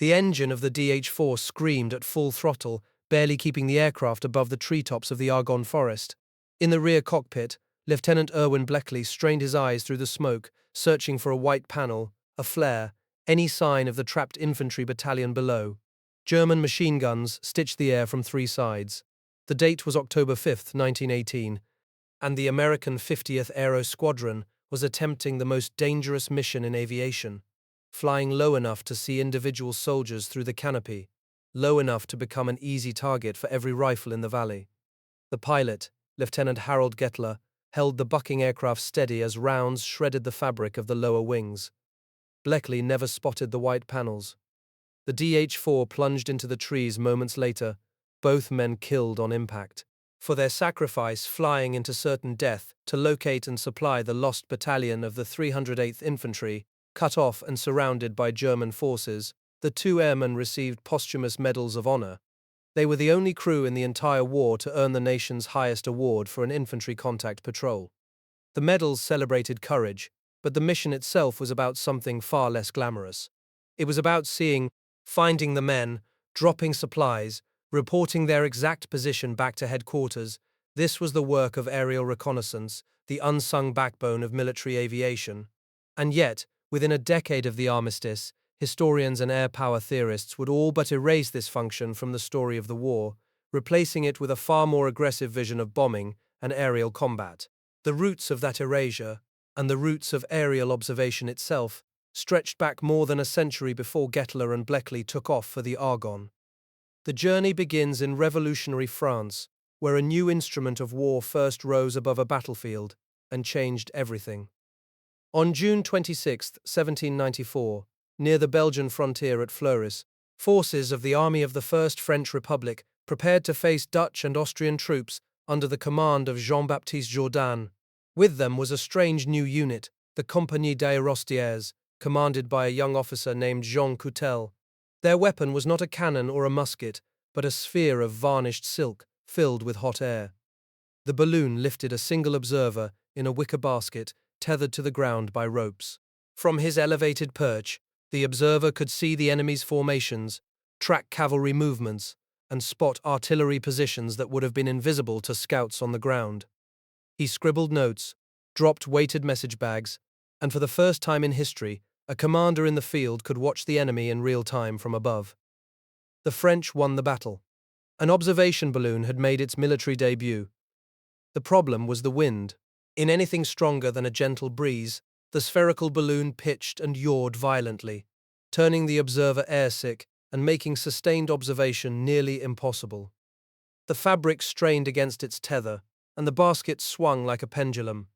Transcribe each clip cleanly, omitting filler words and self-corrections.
The engine of the DH-4 screamed at full throttle, barely keeping the aircraft above the treetops of the Argonne forest. In the rear cockpit, Lieutenant Erwin Bleckley strained his eyes through the smoke, searching for a white panel, a flare, any sign of the trapped infantry battalion below. German machine guns stitched the air from three sides. The date was October 5, 1918, and the American 50th Aero Squadron was attempting the most dangerous mission in aviation, flying low enough to see individual soldiers through the canopy, low enough to become an easy target for every rifle in the valley. The pilot, Lieutenant Harold Goettler, held the bucking aircraft steady as rounds shredded the fabric of the lower wings. Bleckley never spotted the white panels. The DH-4 plunged into the trees moments later, both men killed on impact. For their sacrifice flying into certain death to locate and supply the Lost Battalion of the 308th Infantry, cut off and surrounded by German forces, the two airmen received posthumous medals of honor. They were the only crew in the entire war to earn the nation's highest award for an infantry contact patrol. The medals celebrated courage, but the mission itself was about something far less glamorous. It was about finding the men, dropping supplies, reporting their exact position back to headquarters. This was the work of aerial reconnaissance, the unsung backbone of military aviation. And yet, within a decade of the armistice, historians and air power theorists would all but erase this function from the story of the war, replacing it with a far more aggressive vision of bombing and aerial combat. The roots of that erasure, and the roots of aerial observation itself, stretched back more than a century before Goettler and Bleckley took off for the Argonne. The journey begins in revolutionary France, where a new instrument of war first rose above a battlefield and changed everything. On June 26, 1794, near the Belgian frontier at Fleurus, forces of the Army of the First French Republic prepared to face Dutch and Austrian troops under the command of Jean-Baptiste Jourdan. With them was a strange new unit, the Compagnie d'Aérostiers, commanded by a young officer named Jean Coutel. Their weapon was not a cannon or a musket, but a sphere of varnished silk filled with hot air. The balloon lifted a single observer in a wicker basket tethered to the ground by ropes. From his elevated perch, the observer could see the enemy's formations, track cavalry movements, and spot artillery positions that would have been invisible to scouts on the ground. He scribbled notes, dropped weighted message bags, and for the first time in history, a commander in the field could watch the enemy in real time from above. The French won the battle. An observation balloon had made its military debut. The problem was the wind. In anything stronger than a gentle breeze, the spherical balloon pitched and yawed violently, turning the observer airsick and making sustained observation nearly impossible. The fabric strained against its tether, and the basket swung like a pendulum.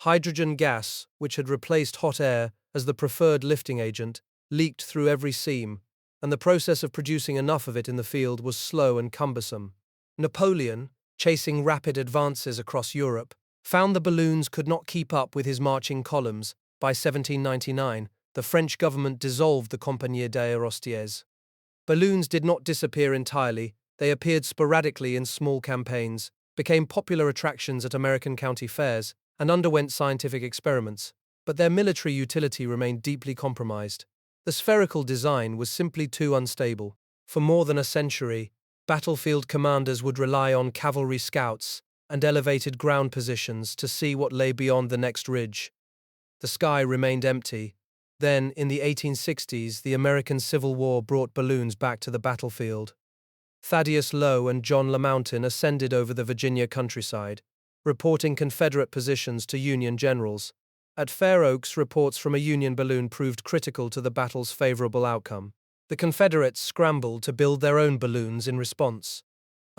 Hydrogen gas, which had replaced hot air as the preferred lifting agent, leaked through every seam, and the process of producing enough of it in the field was slow and cumbersome. Napoleon, chasing rapid advances across Europe, found the balloons could not keep up with his marching columns. By 1799, the French government dissolved the Compagnie d'Aérostiers. Balloons did not disappear entirely. They appeared sporadically in small campaigns, became popular attractions at American county fairs, and underwent scientific experiments, but their military utility remained deeply compromised. The spherical design was simply too unstable. For more than a century, battlefield commanders would rely on cavalry scouts and elevated ground positions to see what lay beyond the next ridge. The sky remained empty. Then, in the 1860s, the American Civil War brought balloons back to the battlefield. Thaddeus Lowe and John LaMountain ascended over the Virginia countryside, reporting Confederate positions to Union generals. At Fair Oaks, reports from a Union balloon proved critical to the battle's favorable outcome. The Confederates scrambled to build their own balloons in response.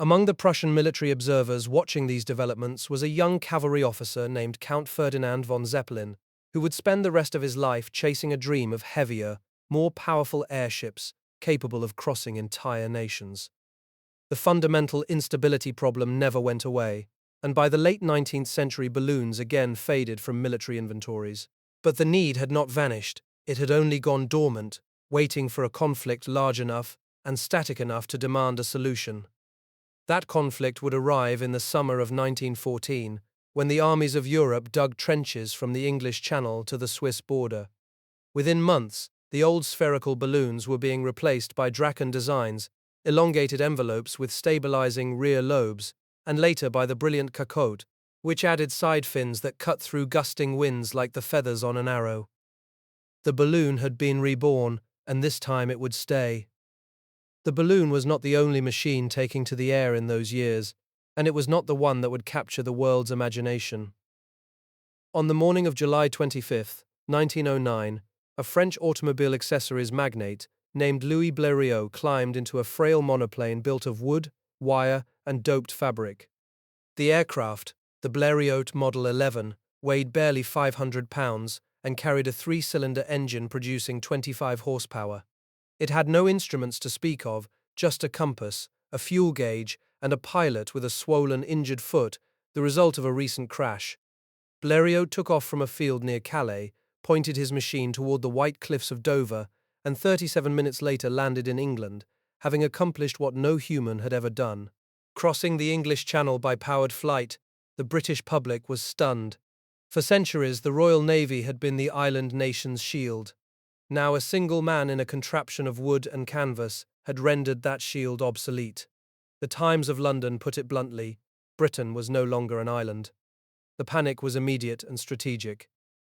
Among the Prussian military observers watching these developments was a young cavalry officer named Count Ferdinand von Zeppelin, who would spend the rest of his life chasing a dream of heavier, more powerful airships capable of crossing entire nations. The fundamental instability problem never went away, and by the late 19th century balloons again faded from military inventories. But the need had not vanished, it had only gone dormant, waiting for a conflict large enough and static enough to demand a solution. That conflict would arrive in the summer of 1914, when the armies of Europe dug trenches from the English Channel to the Swiss border. Within months, The old spherical balloons were being replaced by Draken designs, elongated envelopes with stabilizing rear lobes, and later by the brilliant cacote, which added side fins that cut through gusting winds like the feathers on an arrow. The balloon had been reborn, and this time it would stay. The balloon was not the only machine taking to the air in those years, and it was not the one that would capture the world's imagination. On the morning of July 25, 1909, a French automobile accessories magnate named Louis Blériot climbed into a frail monoplane built of wood, wire, and doped fabric. The aircraft, the Blériot Model 11, weighed barely 500 pounds and carried a three-cylinder engine producing 25 horsepower. It had no instruments to speak of, just a compass, a fuel gauge, and a pilot with a swollen, injured foot, the result of a recent crash. Blériot took off from a field near Calais, pointed his machine toward the white cliffs of Dover, and 37 minutes later landed in England, having accomplished what no human had ever done. Crossing the English Channel by powered flight, the British public was stunned. For centuries, the Royal Navy had been the island nation's shield. Now a single man in a contraption of wood and canvas had rendered that shield obsolete. The Times of London put it bluntly: Britain was no longer an island. The panic was immediate and strategic.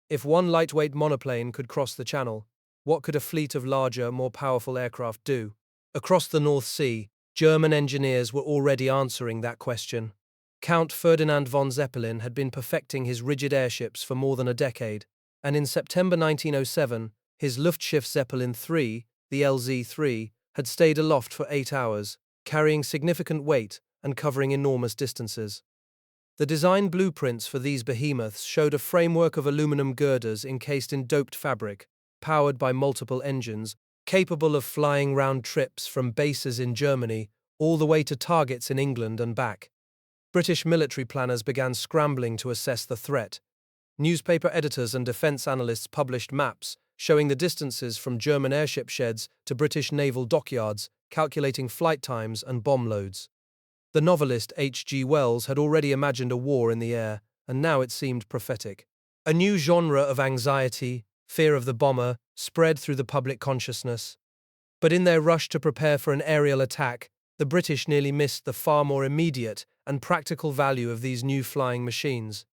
If one lightweight monoplane could cross the Channel, what could a fleet of larger, more powerful aircraft do? Across the North Sea, German engineers were already answering that question. Count Ferdinand von Zeppelin had been perfecting his rigid airships for more than a decade, and in September 1907, his Luftschiff Zeppelin III, the LZ-3, had stayed aloft for 8 hours, carrying significant weight and covering enormous distances. The design blueprints for these behemoths showed a framework of aluminum girders encased in doped fabric, powered by multiple engines, capable of flying round trips from bases in Germany all the way to targets in England and back. British military planners began scrambling to assess the threat. Newspaper editors and defense analysts published maps showing the distances from German airship sheds to British naval dockyards, calculating flight times and bomb loads. The novelist H.G. Wells had already imagined a war in the air, and now it seemed prophetic. A new genre of anxiety, fear of the bomber, spread through the public consciousness. But in their rush to prepare for an aerial attack, the British nearly missed the far more immediate and practical value of these new flying machines.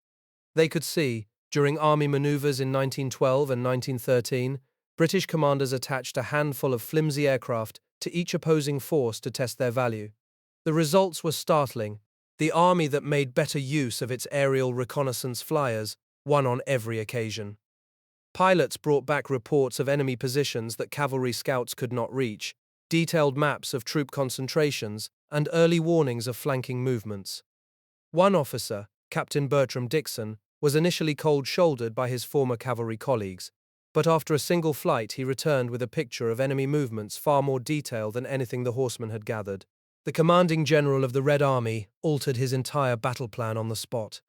They could see, during army maneuvers in 1912 and 1913, British commanders attached a handful of flimsy aircraft to each opposing force to test their value. The results were startling. The army that made better use of its aerial reconnaissance flyers won on every occasion. Pilots brought back reports of enemy positions that cavalry scouts could not reach, detailed maps of troop concentrations, and early warnings of flanking movements. One officer, Captain Bertram Dixon, was initially cold-shouldered by his former cavalry colleagues, but after a single flight he returned with a picture of enemy movements far more detailed than anything the horsemen had gathered. The commanding general of the Red Army altered his entire battle plan on the spot.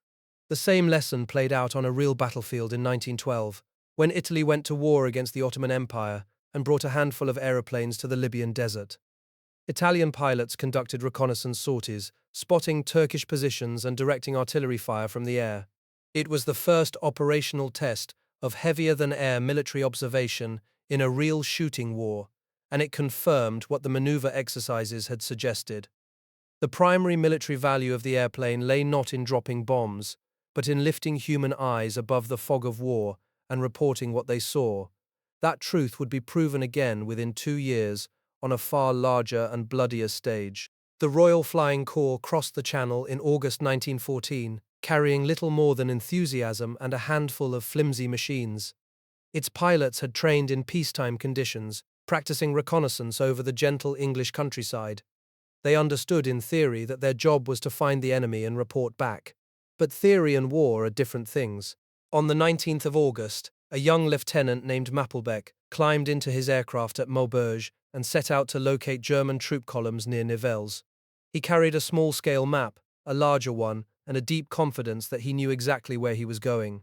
The same lesson played out on a real battlefield in 1912, when Italy went to war against the Ottoman Empire and brought a handful of aeroplanes to the Libyan desert. Italian pilots conducted reconnaissance sorties, spotting Turkish positions and directing artillery fire from the air. It was the first operational test of heavier-than-air military observation in a real shooting war, and it confirmed what the maneuver exercises had suggested. The primary military value of the airplane lay not in dropping bombs, but in lifting human eyes above the fog of war and reporting what they saw. That truth would be proven again within 2 years on a far larger and bloodier stage. The Royal Flying Corps crossed the Channel in August 1914, carrying little more than enthusiasm and a handful of flimsy machines. Its pilots had trained in peacetime conditions, practicing reconnaissance over the gentle English countryside. They understood in theory that their job was to find the enemy and report back. But theory and war are different things. On the 19th of August, a young lieutenant named Mappelbeck climbed into his aircraft at Maubeuge and set out to locate German troop columns near Nivelles. He carried a small-scale map, a larger one, and a deep confidence that he knew exactly where he was going.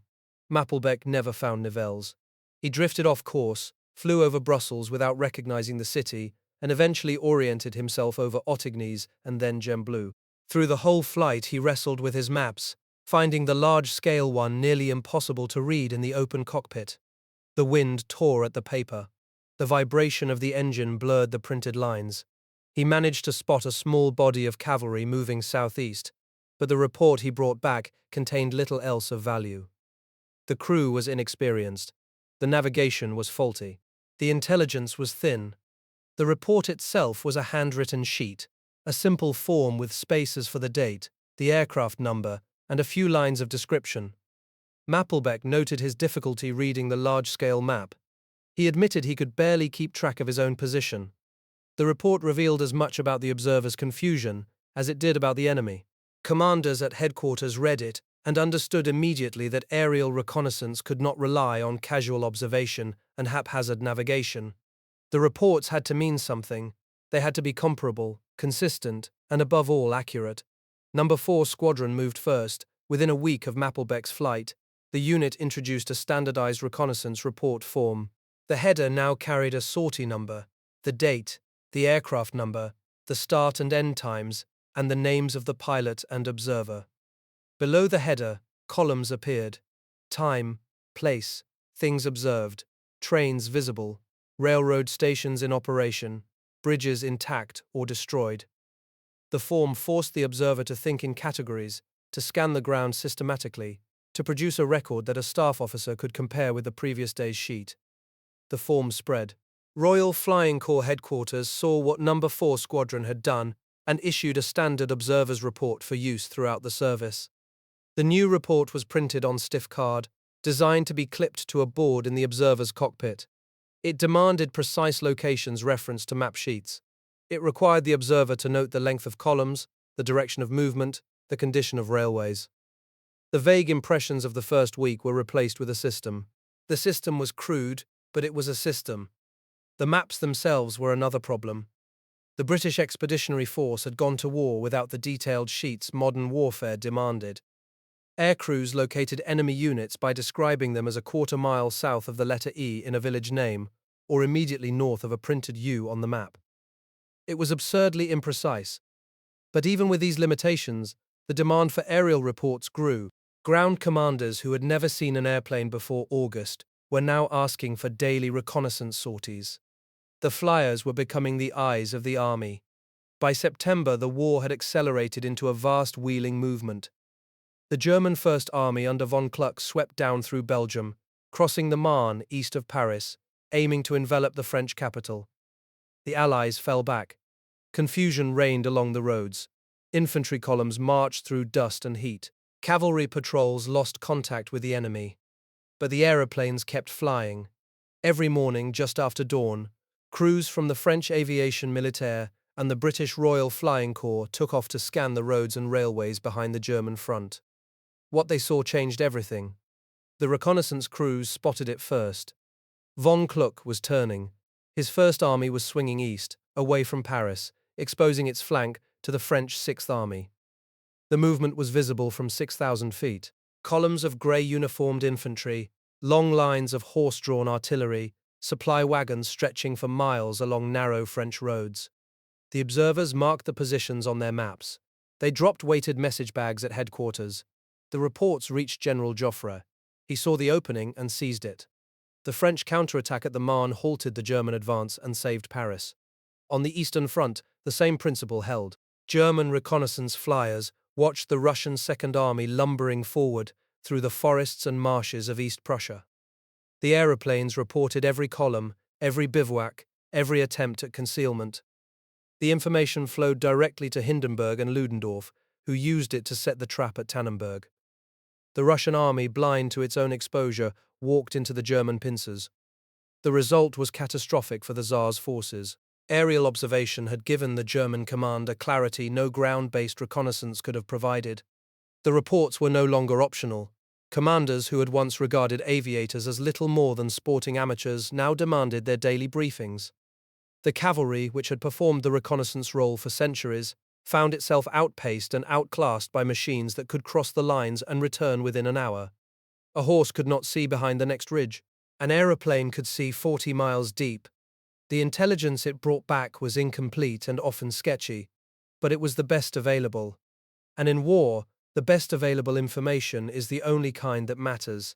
Mappelbeck never found Nivelles. He drifted off course, flew over Brussels without recognizing the city, and eventually oriented himself over Ottignies and then Gembloux. Through the whole flight he wrestled with his maps, finding the large-scale one nearly impossible to read in the open cockpit. The wind tore at the paper. The vibration of the engine blurred the printed lines. He managed to spot a small body of cavalry moving southeast, but the report he brought back contained little else of value. The crew was inexperienced. The navigation was faulty. The intelligence was thin. The report itself was a handwritten sheet, a simple form with spaces for the date, the aircraft number, and a few lines of description. Mapplebeck noted his difficulty reading the large-scale map. He admitted he could barely keep track of his own position. The report revealed as much about the observer's confusion as it did about the enemy. Commanders at headquarters read it and understood immediately that aerial reconnaissance could not rely on casual observation and haphazard navigation. The reports had to mean something. They had to be comparable, consistent, and above all accurate. Number 4 Squadron moved first. Within a week of Mapplebeck's flight, the unit introduced a standardized reconnaissance report form. The header now carried a sortie number, the date, the aircraft number, the start and end times, and the names of the pilot and observer. Below the header, columns appeared: time, place, things observed, trains visible, railroad stations in operation, bridges intact or destroyed. The form forced the observer to think in categories, to scan the ground systematically, to produce a record that a staff officer could compare with the previous day's sheet. The form spread. Royal Flying Corps headquarters saw what Number 4 Squadron had done and issued a standard observer's report for use throughout the service. The new report was printed on stiff card, designed to be clipped to a board in the observer's cockpit. It demanded precise locations referenced to map sheets. It required the observer to note the length of columns, the direction of movement, the condition of railways. The vague impressions of the first week were replaced with a system. The system was crude, but it was a system. The maps themselves were another problem. The British Expeditionary Force had gone to war without the detailed sheets modern warfare demanded. Air crews located enemy units by describing them as a quarter-mile south of the letter E in a village name, or immediately north of a printed U on the map. It was absurdly imprecise. But even with these limitations, the demand for aerial reports grew. Ground commanders who had never seen an airplane before August were now asking for daily reconnaissance sorties. The flyers were becoming the eyes of the army. By September, the war had accelerated into a vast wheeling movement. The German First Army under von Kluck swept down through Belgium, crossing the Marne east of Paris, aiming to envelop the French capital. The Allies fell back. Confusion reigned along the roads. Infantry columns marched through dust and heat. Cavalry patrols lost contact with the enemy. But the aeroplanes kept flying. Every morning, just after dawn, crews from the French Aviation Militaire and the British Royal Flying Corps took off to scan the roads and railways behind the German front. What they saw changed everything. The reconnaissance crews spotted it first. Von Kluck was turning. His First Army was swinging east, away from Paris, exposing its flank to the French Sixth Army. The movement was visible from 6,000 feet. Columns of grey uniformed infantry, long lines of horse-drawn artillery, supply wagons stretching for miles along narrow French roads. The observers marked the positions on their maps. They dropped weighted message bags at headquarters. The reports reached General Joffre. He saw the opening and seized it. The French counterattack at the Marne halted the German advance and saved Paris. On the Eastern Front, the same principle held. German reconnaissance flyers watched the Russian Second Army lumbering forward through the forests and marshes of East Prussia. The aeroplanes reported every column, every bivouac, every attempt at concealment. The information flowed directly to Hindenburg and Ludendorff, who used it to set the trap at Tannenberg. The Russian army, blind to its own exposure, walked into the German pincers. The result was catastrophic for the Tsar's forces. Aerial observation had given the German command a clarity no ground-based reconnaissance could have provided. The reports were no longer optional. Commanders who had once regarded aviators as little more than sporting amateurs now demanded their daily briefings. The cavalry, which had performed the reconnaissance role for centuries, found itself outpaced and outclassed by machines that could cross the lines and return within an hour. A horse could not see behind the next ridge. An aeroplane could see 40 miles deep. The intelligence it brought back was incomplete and often sketchy, but it was the best available. And in war, the best available information is the only kind that matters.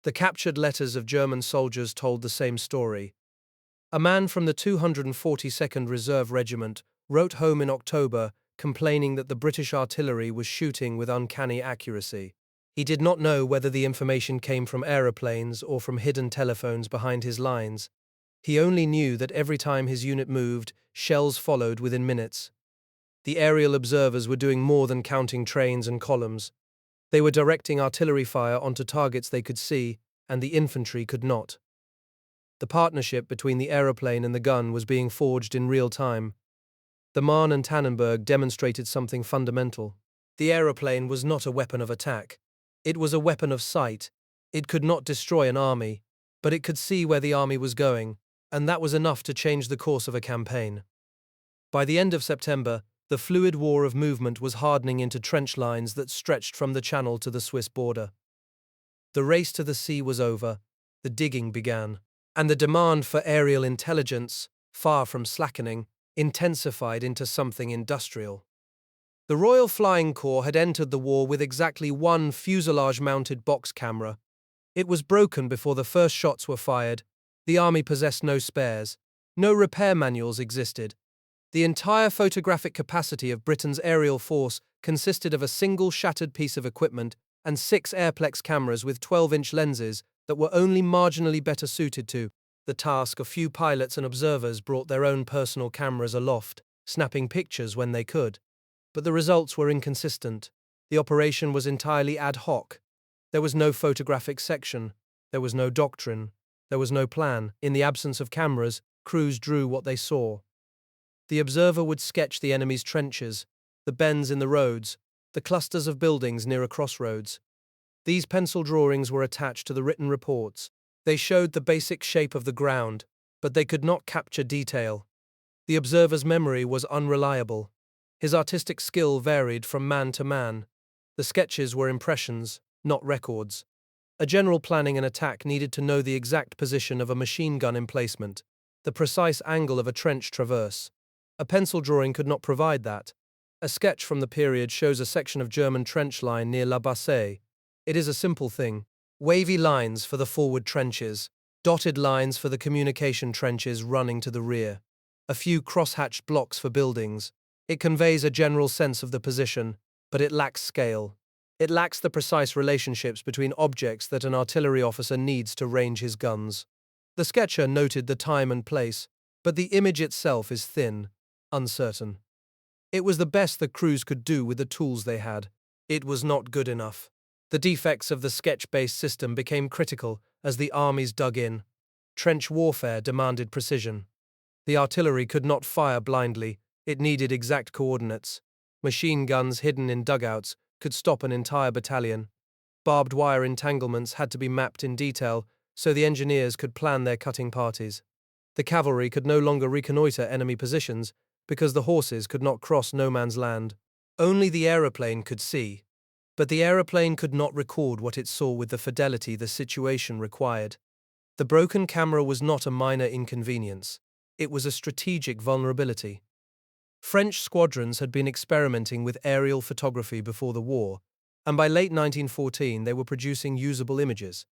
The captured letters of German soldiers told the same story. A man from the 242nd Reserve Regiment wrote home in October complaining that the British artillery was shooting with uncanny accuracy. He did not know whether the information came from aeroplanes or from hidden telephones behind his lines. He only knew that every time his unit moved, shells followed within minutes. The aerial observers were doing more than counting trains and columns. They were directing artillery fire onto targets they could see, and the infantry could not. The partnership between the aeroplane and the gun was being forged in real time. The Marne and Tannenberg demonstrated something fundamental. The aeroplane was not a weapon of attack. It was a weapon of sight. It could not destroy an army, but it could see where the army was going, and that was enough to change the course of a campaign. By the end of September, the fluid war of movement was hardening into trench lines that stretched from the Channel to the Swiss border. The race to the sea was over, the digging began, and the demand for aerial intelligence, far from slackening, intensified into something industrial. The Royal Flying Corps had entered the war with exactly one fuselage-mounted box camera. It was broken before the first shots were fired. The army possessed no spares. No repair manuals existed. The entire photographic capacity of Britain's aerial force consisted of a single shattered piece of equipment and 6 airplex cameras with 12-inch lenses that were only marginally better suited to the task. A few pilots and observers brought their own personal cameras aloft, snapping pictures when they could. But the results were inconsistent. The operation was entirely ad hoc. There was no photographic section. There was no doctrine. There was no plan. In the absence of cameras, crews drew what they saw. The observer would sketch the enemy's trenches, the bends in the roads, the clusters of buildings near a crossroads. These pencil drawings were attached to the written reports. They showed the basic shape of the ground, but they could not capture detail. The observer's memory was unreliable. His artistic skill varied from man to man. The sketches were impressions, not records. A general planning an attack needed to know the exact position of a machine gun emplacement, the precise angle of a trench traverse. A pencil drawing could not provide that. A sketch from the period shows a section of German trench line near La Bassée. It is a simple thing. Wavy lines for the forward trenches, dotted lines for the communication trenches running to the rear. A few cross-hatched blocks for buildings. It conveys a general sense of the position, but it lacks scale. It lacks the precise relationships between objects that an artillery officer needs to range his guns. The sketcher noted the time and place, but the image itself is thin, uncertain. It was the best the crews could do with the tools they had. It was not good enough. The defects of the sketch-based system became critical as the armies dug in. Trench warfare demanded precision. The artillery could not fire blindly. It needed exact coordinates. Machine guns hidden in dugouts could stop an entire battalion. Barbed wire entanglements had to be mapped in detail so the engineers could plan their cutting parties. The cavalry could no longer reconnoiter enemy positions because the horses could not cross no man's land. Only the aeroplane could see. But the aeroplane could not record what it saw with the fidelity the situation required. The broken camera was not a minor inconvenience. It was a strategic vulnerability. French squadrons had been experimenting with aerial photography before the war, and by late 1914 they were producing usable images.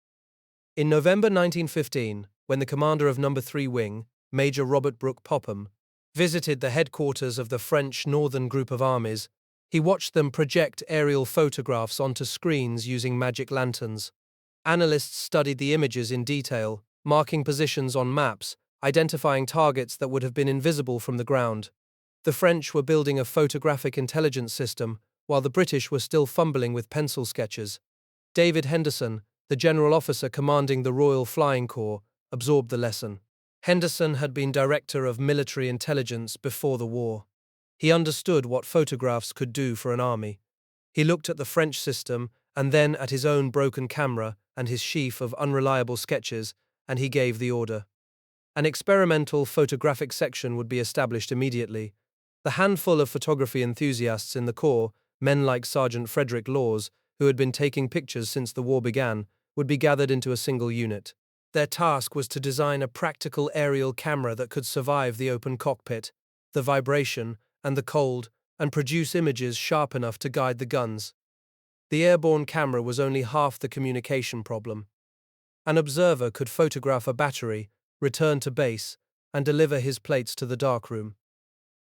In November 1915, when the commander of No. 3 Wing, Major Robert Brooke Popham, visited the headquarters of the French Northern Group of Armies, he watched them project aerial photographs onto screens using magic lanterns. Analysts studied the images in detail, marking positions on maps, identifying targets that would have been invisible from the ground. The French were building a photographic intelligence system, while the British were still fumbling with pencil sketches. David Henderson, the general officer commanding the Royal Flying Corps, absorbed the lesson. Henderson had been director of military intelligence before the war. He understood what photographs could do for an army. He looked at the French system and then at his own broken camera and his sheaf of unreliable sketches, and he gave the order. An experimental photographic section would be established immediately. The handful of photography enthusiasts in the Corps, men like Sergeant Frederick Laws, who had been taking pictures since the war began, would be gathered into a single unit. Their task was to design a practical aerial camera that could survive the open cockpit, the vibration, and the cold, and produce images sharp enough to guide the guns. The airborne camera was only half the communication problem. An observer could photograph a battery, return to base, and deliver his plates to the darkroom.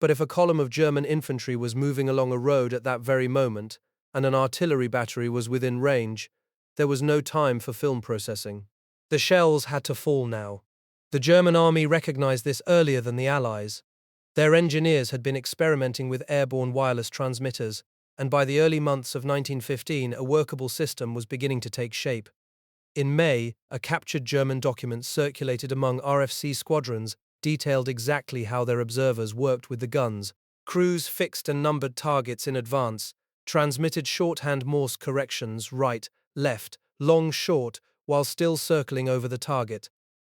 But if a column of German infantry was moving along a road at that very moment, and an artillery battery was within range, there was no time for film processing. The shells had to fall now. The German army recognized this earlier than the Allies. Their engineers had been experimenting with airborne wireless transmitters, and by the early months of 1915 a workable system was beginning to take shape. In May, a captured German document circulated among RFC squadrons detailed exactly how their observers worked with the guns. Crews fixed and numbered targets in advance, transmitted shorthand Morse corrections right, left, long, short, while still circling over the target.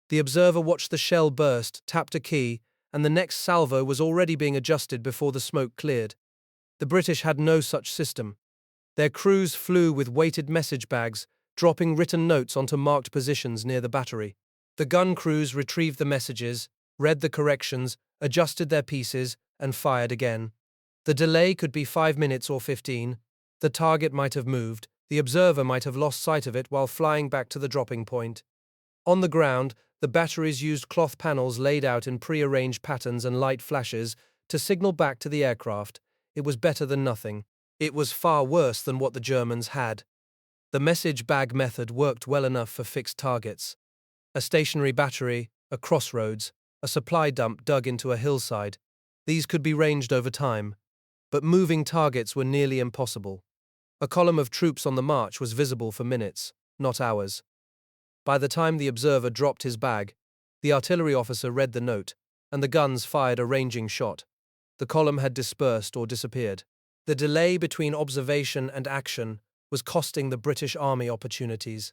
The observer watched the shell burst, tapped a key, and the next salvo was already being adjusted before the smoke cleared. The British had no such system. Their crews flew with weighted message bags, dropping written notes onto marked positions near the battery. The gun crews retrieved the messages, read the corrections, adjusted their pieces, and fired again. The delay could be 5 minutes or 15. The target might have moved, the observer might have lost sight of it while flying back to the dropping point. On the ground, the batteries used cloth panels laid out in pre-arranged patterns and light flashes to signal back to the aircraft. It was better than nothing. It was far worse than what the Germans had. The message bag method worked well enough for fixed targets. A stationary battery, a crossroads, a supply dump dug into a hillside. These could be ranged over time, but moving targets were nearly impossible. A column of troops on the march was visible for minutes, not hours. By the time the observer dropped his bag, the artillery officer read the note, and the guns fired a ranging shot. The column had dispersed or disappeared. The delay between observation and action was costing the British Army opportunities.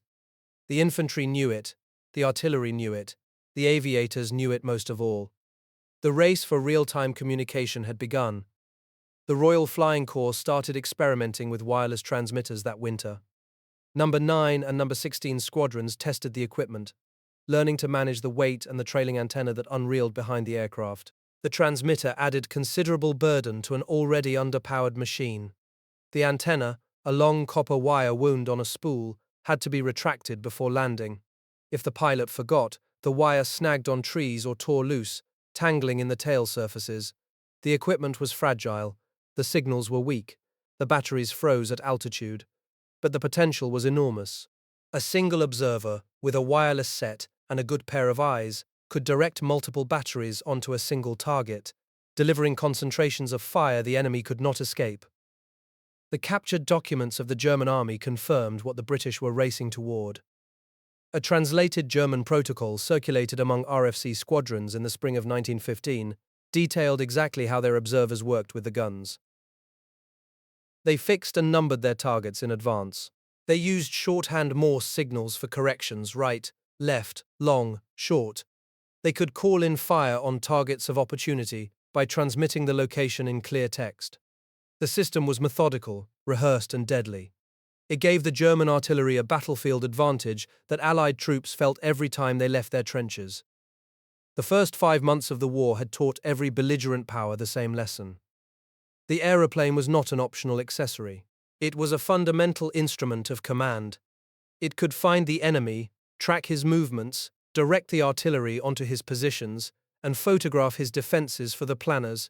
The infantry knew it, the artillery knew it, the aviators knew it most of all. The race for real-time communication had begun. The Royal Flying Corps started experimenting with wireless transmitters that winter. Number 9 and Number 16 squadrons tested the equipment, learning to manage the weight and the trailing antenna that unreeled behind the aircraft. The transmitter added considerable burden to an already underpowered machine. The antenna, a long copper wire wound on a spool, had to be retracted before landing. If the pilot forgot, the wire snagged on trees or tore loose, tangling in the tail surfaces. The equipment was fragile, the signals were weak, the batteries froze at altitude. But the potential was enormous. A single observer, with a wireless set and a good pair of eyes, could direct multiple batteries onto a single target, delivering concentrations of fire the enemy could not escape. The captured documents of the German army confirmed what the British were racing toward. A translated German protocol circulated among RFC squadrons in the spring of 1915 detailed exactly how their observers worked with the guns. They fixed and numbered their targets in advance. They used shorthand Morse signals for corrections right, left, long, short. They could call in fire on targets of opportunity by transmitting the location in clear text. The system was methodical, rehearsed, and deadly. It gave the German artillery a battlefield advantage that Allied troops felt every time they left their trenches. The first 5 months of the war had taught every belligerent power the same lesson. The aeroplane was not an optional accessory. It was a fundamental instrument of command. It could find the enemy, track his movements, direct the artillery onto his positions, and photograph his defenses for the planners.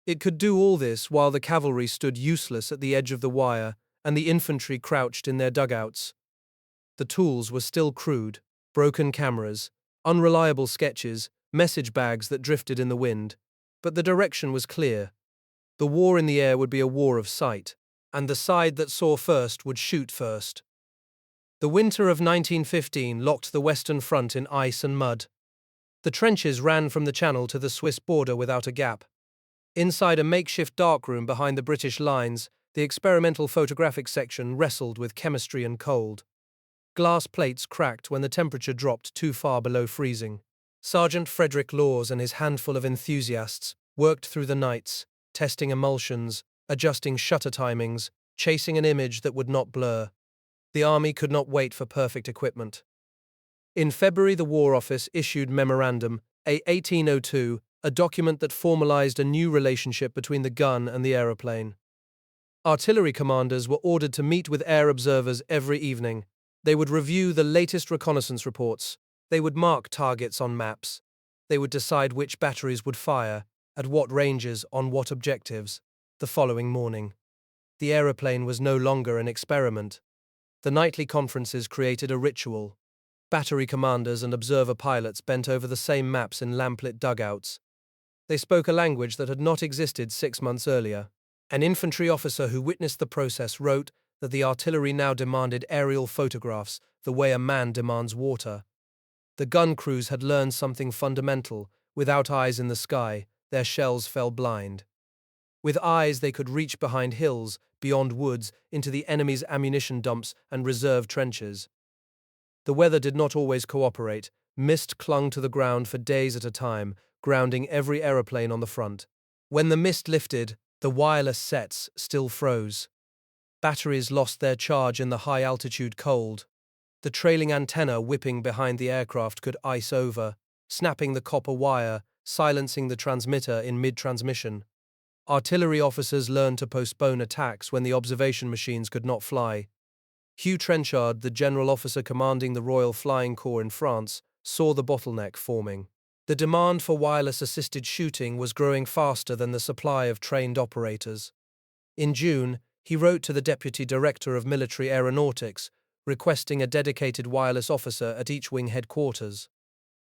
It could do all this while the cavalry stood useless at the edge of the wire and the infantry crouched in their dugouts. The tools were still crude: broken cameras, unreliable sketches, message bags that drifted in the wind. But the direction was clear. The war in the air would be a war of sight, and the side that saw first would shoot first. The winter of 1915 locked the Western Front in ice and mud. The trenches ran from the Channel to the Swiss border without a gap. Inside a makeshift darkroom behind the British lines, the experimental photographic section wrestled with chemistry and cold. Glass plates cracked when the temperature dropped too far below freezing. Sergeant Frederick Laws and his handful of enthusiasts worked through the nights, testing emulsions, adjusting shutter timings, chasing an image that would not blur. The army could not wait for perfect equipment. In February, the War Office issued Memorandum A1802, a document that formalized a new relationship between the gun and the aeroplane. Artillery commanders were ordered to meet with air observers every evening. They would review the latest reconnaissance reports. They would mark targets on maps. They would decide which batteries would fire, at what ranges, on what objectives. The following morning, the aeroplane was no longer an experiment. The nightly conferences created a ritual. Battery commanders and observer pilots bent over the same maps in lamplit dugouts. They spoke a language that had not existed 6 months earlier. An infantry officer who witnessed the process wrote that the artillery now demanded aerial photographs the way a man demands water. The gun crews had learned something fundamental. Without eyes in the sky, their shells fell blind. With eyes, they could reach behind hills, beyond woods, into the enemy's ammunition dumps and reserve trenches. The weather did not always cooperate. Mist clung to the ground for days at a time, grounding every aeroplane on the front. When the mist lifted, the wireless sets still froze. Batteries lost their charge in the high-altitude cold. The trailing antenna whipping behind the aircraft could ice over, snapping the copper wire, silencing the transmitter in mid-transmission. Artillery officers learned to postpone attacks when the observation machines could not fly. Hugh Trenchard, the general officer commanding the Royal Flying Corps in France, saw the bottleneck forming. The demand for wireless-assisted shooting was growing faster than the supply of trained operators. In June, he wrote to the Deputy Director of Military Aeronautics, requesting a dedicated wireless officer at each wing headquarters.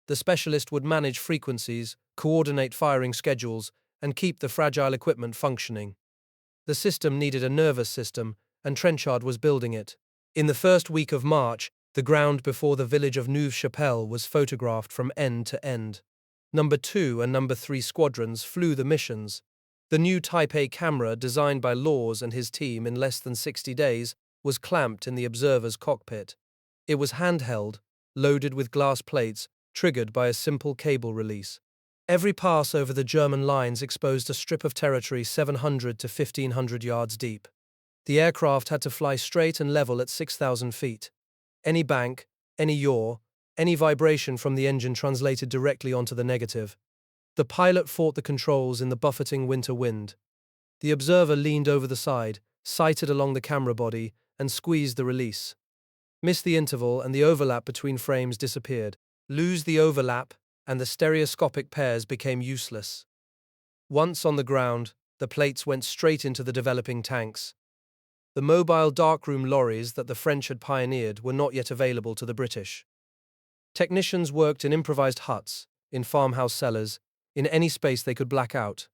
The specialist would manage frequencies, coordinate firing schedules, and keep the fragile equipment functioning. The system needed a nervous system, and Trenchard was building it. In the first week of March, the ground before the village of Neuve-Chapelle was photographed from end to end. Number 2 and Number 3 squadrons flew the missions. The new Type A camera, designed by Laws and his team in less than 60 days, was clamped in the observer's cockpit. It was handheld, loaded with glass plates, triggered by a simple cable release. Every pass over the German lines exposed a strip of territory 700 to 1,500 yards deep. The aircraft had to fly straight and level at 6,000 feet. Any bank, any yaw, any vibration from the engine translated directly onto the negative. The pilot fought the controls in the buffeting winter wind. The observer leaned over the side, sighted along the camera body, and squeezed the release. Miss the interval and the overlap between frames disappeared. Lose the overlap, and the stereoscopic pairs became useless. Once on the ground, the plates went straight into the developing tanks. The mobile darkroom lorries that the French had pioneered were not yet available to the British. Technicians worked in improvised huts, in farmhouse cellars, in any space they could black out.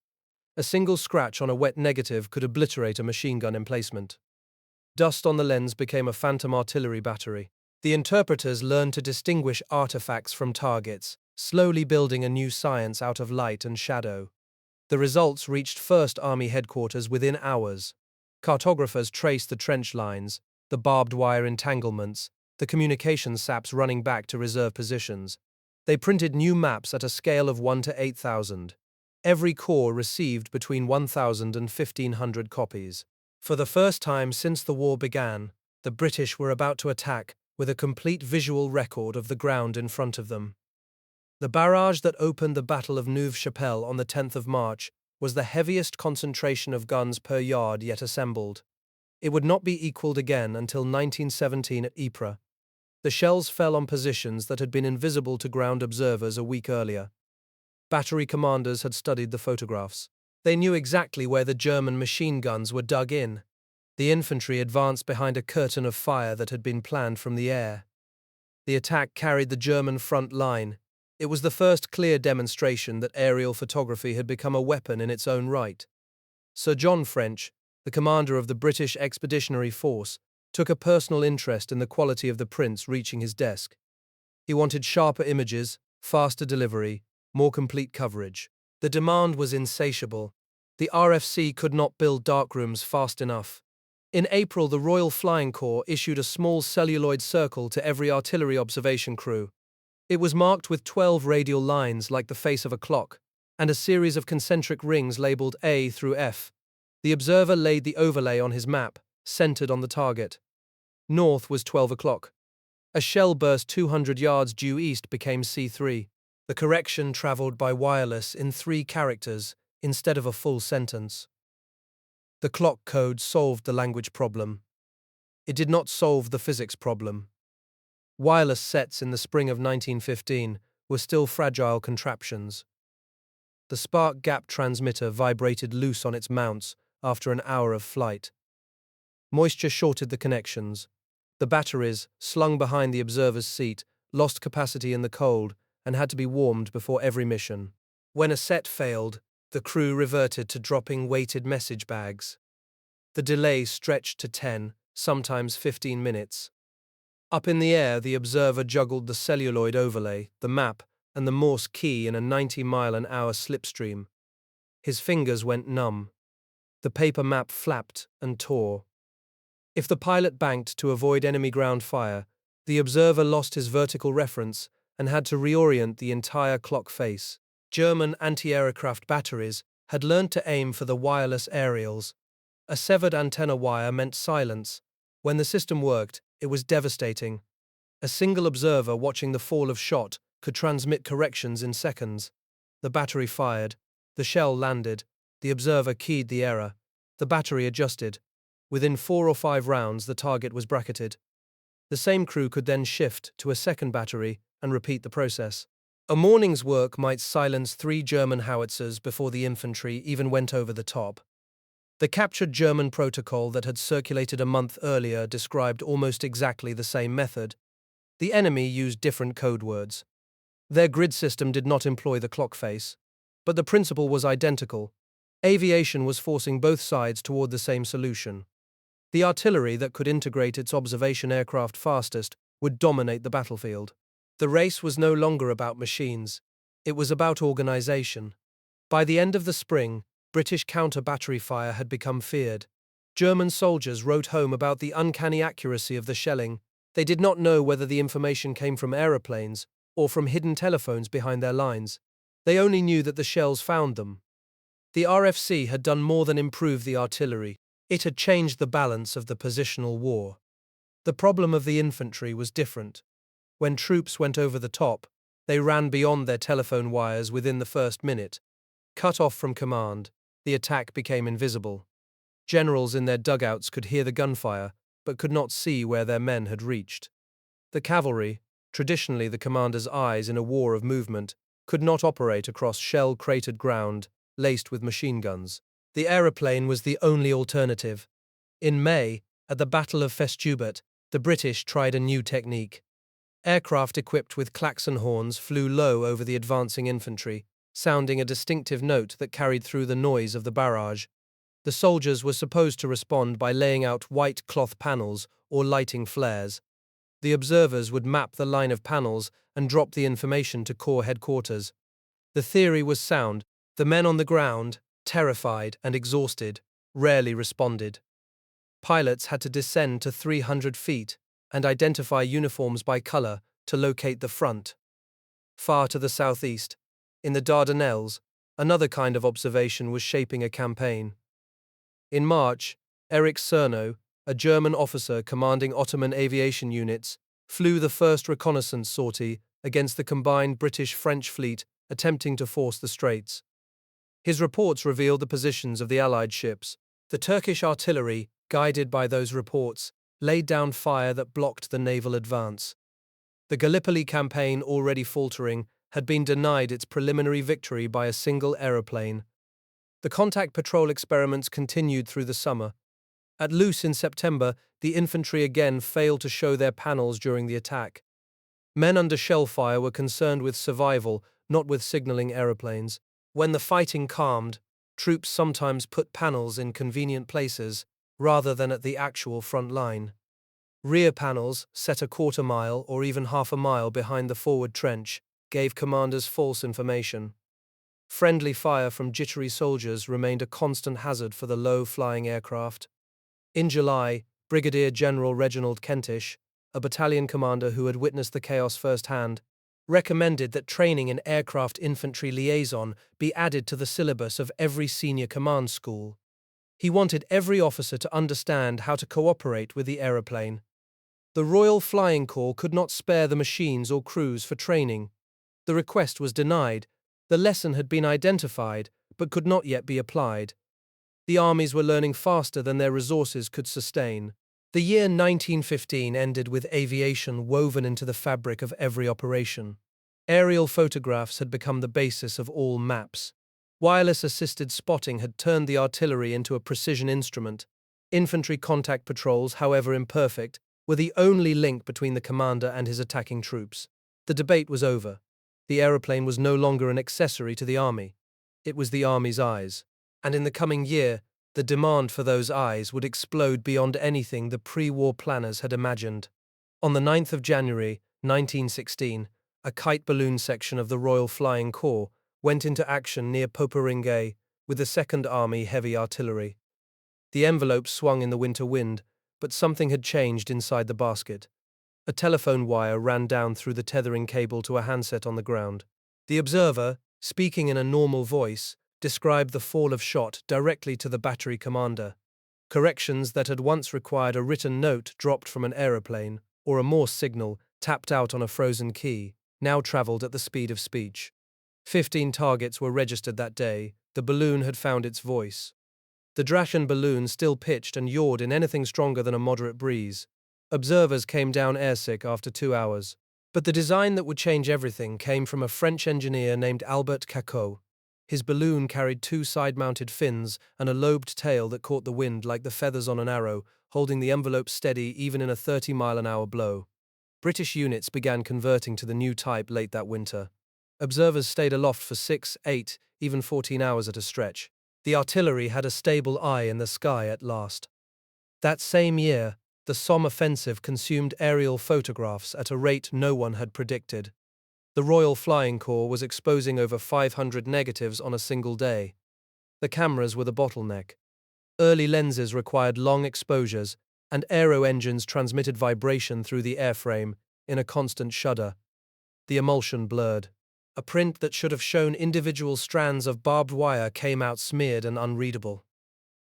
A single scratch on a wet negative could obliterate a machine gun emplacement. Dust on the lens became a phantom artillery battery. The interpreters learned to distinguish artifacts from targets, slowly building a new science out of light and shadow. The results reached First Army headquarters within hours. Cartographers traced the trench lines, the barbed wire entanglements, the communication saps running back to reserve positions. They printed new maps at a scale of 1 to 8,000. Every corps received between 1,000 and 1,500 copies. For the first time since the war began, the British were about to attack with a complete visual record of the ground in front of them. The barrage that opened the Battle of Neuve-Chapelle on the 10th of March was the heaviest concentration of guns per yard yet assembled. It would not be equaled again until 1917 at Ypres. The shells fell on positions that had been invisible to ground observers a week earlier. Battery commanders had studied the photographs. They knew exactly where the German machine guns were dug in. The infantry advanced behind a curtain of fire that had been planned from the air. The attack carried the German front line. It was the first clear demonstration that aerial photography had become a weapon in its own right. Sir John French, the commander of the British Expeditionary Force, took a personal interest in the quality of the prints reaching his desk. He wanted sharper images, faster delivery, more complete coverage. The demand was insatiable. The RFC could not build darkrooms fast enough. In April, the Royal Flying Corps issued a small celluloid circle to every artillery observation crew. It was marked with 12 radial lines like the face of a clock, and a series of concentric rings labeled A through F. The observer laid the overlay on his map, centered on the target. North was 12 o'clock. A shell burst 200 yards due east became C3. The correction traveled by wireless in 3 characters instead of a full sentence. The clock code solved the language problem. It did not solve the physics problem. Wireless sets in the spring of 1915 were still fragile contraptions. The spark gap transmitter vibrated loose on its mounts after an hour of flight. Moisture shorted the connections. The batteries, slung behind the observer's seat, lost capacity in the cold and had to be warmed before every mission. When a set failed, the crew reverted to dropping weighted message bags. The delay stretched to 10, sometimes 15 minutes. Up in the air, the observer juggled the celluloid overlay, the map, and the Morse key in a 90-mile-an-hour slipstream. His fingers went numb. The paper map flapped and tore. If the pilot banked to avoid enemy ground fire, the observer lost his vertical reference and had to reorient the entire clock face. German anti-aircraft batteries had learned to aim for the wireless aerials. A severed antenna wire meant silence. When the system worked, it was devastating. A single observer watching the fall of shot could transmit corrections in seconds. The battery fired. The shell landed. The observer keyed the error. The battery adjusted. Within 4 or 5 rounds, the target was bracketed. The same crew could then shift to a second battery and repeat the process. A morning's work might silence 3 German howitzers before the infantry even went over the top. The captured German protocol that had circulated a month earlier described almost exactly the same method. The enemy used different code words. Their grid system did not employ the clock face, but the principle was identical. Aviation was forcing both sides toward the same solution. The artillery that could integrate its observation aircraft fastest would dominate the battlefield. The race was no longer about machines. It was about organization. By the end of the spring, British counter-battery fire had become feared. German soldiers wrote home about the uncanny accuracy of the shelling. They did not know whether the information came from aeroplanes or from hidden telephones behind their lines. They only knew that the shells found them. The RFC had done more than improve the artillery. It had changed the balance of the positional war. The problem of the infantry was different. When troops went over the top, they ran beyond their telephone wires within the first minute. Cut off from command, the attack became invisible. Generals in their dugouts could hear the gunfire, but could not see where their men had reached. The cavalry, traditionally the commander's eyes in a war of movement, could not operate across shell-cratered ground laced with machine guns. The aeroplane was the only alternative. In May, at the Battle of Festubert, the British tried a new technique. Aircraft equipped with klaxon horns flew low over the advancing infantry, sounding a distinctive note that carried through the noise of the barrage. The soldiers were supposed to respond by laying out white cloth panels or lighting flares. The observers would map the line of panels and drop the information to Corps headquarters. The theory was sound. The men on the ground, terrified and exhausted, rarely responded. Pilots had to descend to 300 feet and identify uniforms by color to locate the front. Far to the southeast, in the Dardanelles, another kind of observation was shaping a campaign. In March, Erich Cerno, a German officer commanding Ottoman aviation units, flew the first reconnaissance sortie against the combined British-French fleet attempting to force the straits. His reports revealed the positions of the Allied ships. The Turkish artillery, guided by those reports, laid down fire that blocked the naval advance. The Gallipoli campaign, already faltering, had been denied its preliminary victory by a single aeroplane. The contact patrol experiments continued through the summer. At Loos in September, the infantry again failed to show their panels during the attack. Men under shell fire were concerned with survival, not with signaling aeroplanes. When the fighting calmed, troops sometimes put panels in convenient places rather than at the actual front line. Rear panels, set a quarter-mile or even half a mile behind the forward trench, gave commanders false information. Friendly fire from jittery soldiers remained a constant hazard for the low-flying aircraft. In July, Brigadier General Reginald Kentish, a battalion commander who had witnessed the chaos firsthand, recommended that training in aircraft infantry liaison be added to the syllabus of every senior command school. He wanted every officer to understand how to cooperate with the aeroplane. The Royal Flying Corps could not spare the machines or crews for training. The request was denied. The lesson had been identified, but could not yet be applied. The armies were learning faster than their resources could sustain. The year 1915 ended with aviation woven into the fabric of every operation. Aerial photographs had become the basis of all maps. Wireless-assisted spotting had turned the artillery into a precision instrument. Infantry contact patrols, however imperfect, were the only link between the commander and his attacking troops. The debate was over. The aeroplane was no longer an accessory to the army. It was the army's eyes. And in the coming year, the demand for those eyes would explode beyond anything the pre-war planners had imagined. On the 9th of January, 1916, a kite balloon section of the Royal Flying Corps went into action near Poperinghe with the Second Army heavy artillery. The envelope swung in the winter wind, but something had changed inside the basket. A telephone wire ran down through the tethering cable to a handset on the ground. The observer, speaking in a normal voice, described the fall of shot directly to the battery commander. Corrections that had once required a written note dropped from an aeroplane, or a Morse signal tapped out on a frozen key, now traveled at the speed of speech. 15 targets were registered that day. The balloon had found its voice. The Drachen balloon still pitched and yawed in anything stronger than a moderate breeze. Observers came down airsick after 2 hours. But the design that would change everything came from a French engineer named Albert Cacot. His balloon carried 2 side-mounted fins and a lobed tail that caught the wind like the feathers on an arrow, holding the envelope steady even in a 30-mile-an-hour blow. British units began converting to the new type late that winter. Observers stayed aloft for 6, 8, even 14 hours at a stretch. The artillery had a stable eye in the sky at last. That same year, the Somme offensive consumed aerial photographs at a rate no one had predicted. The Royal Flying Corps was exposing over 500 negatives on a single day. The cameras were the bottleneck. Early lenses required long exposures, and aero engines transmitted vibration through the airframe in a constant shudder. The emulsion blurred. A print that should have shown individual strands of barbed wire came out smeared and unreadable.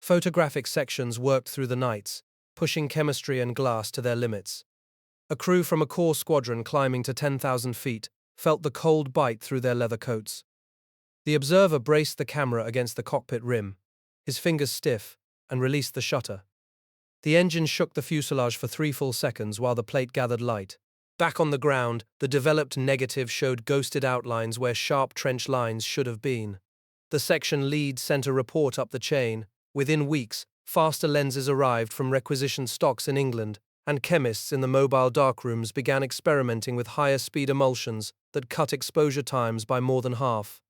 Photographic sections worked through the nights, pushing chemistry and glass to their limits. A crew from a Corps squadron climbing to 10,000 feet felt the cold bite through their leather coats. The observer braced the camera against the cockpit rim, his fingers stiff, and released the shutter. The engine shook the fuselage for 3 full seconds while the plate gathered light. Back on the ground, the developed negative showed ghosted outlines where sharp trench lines should have been. The section lead sent a report up the chain. Within weeks, faster lenses arrived from requisitioned stocks in England, and chemists in the mobile darkrooms began experimenting with higher-speed emulsions that cut exposure times by more than half.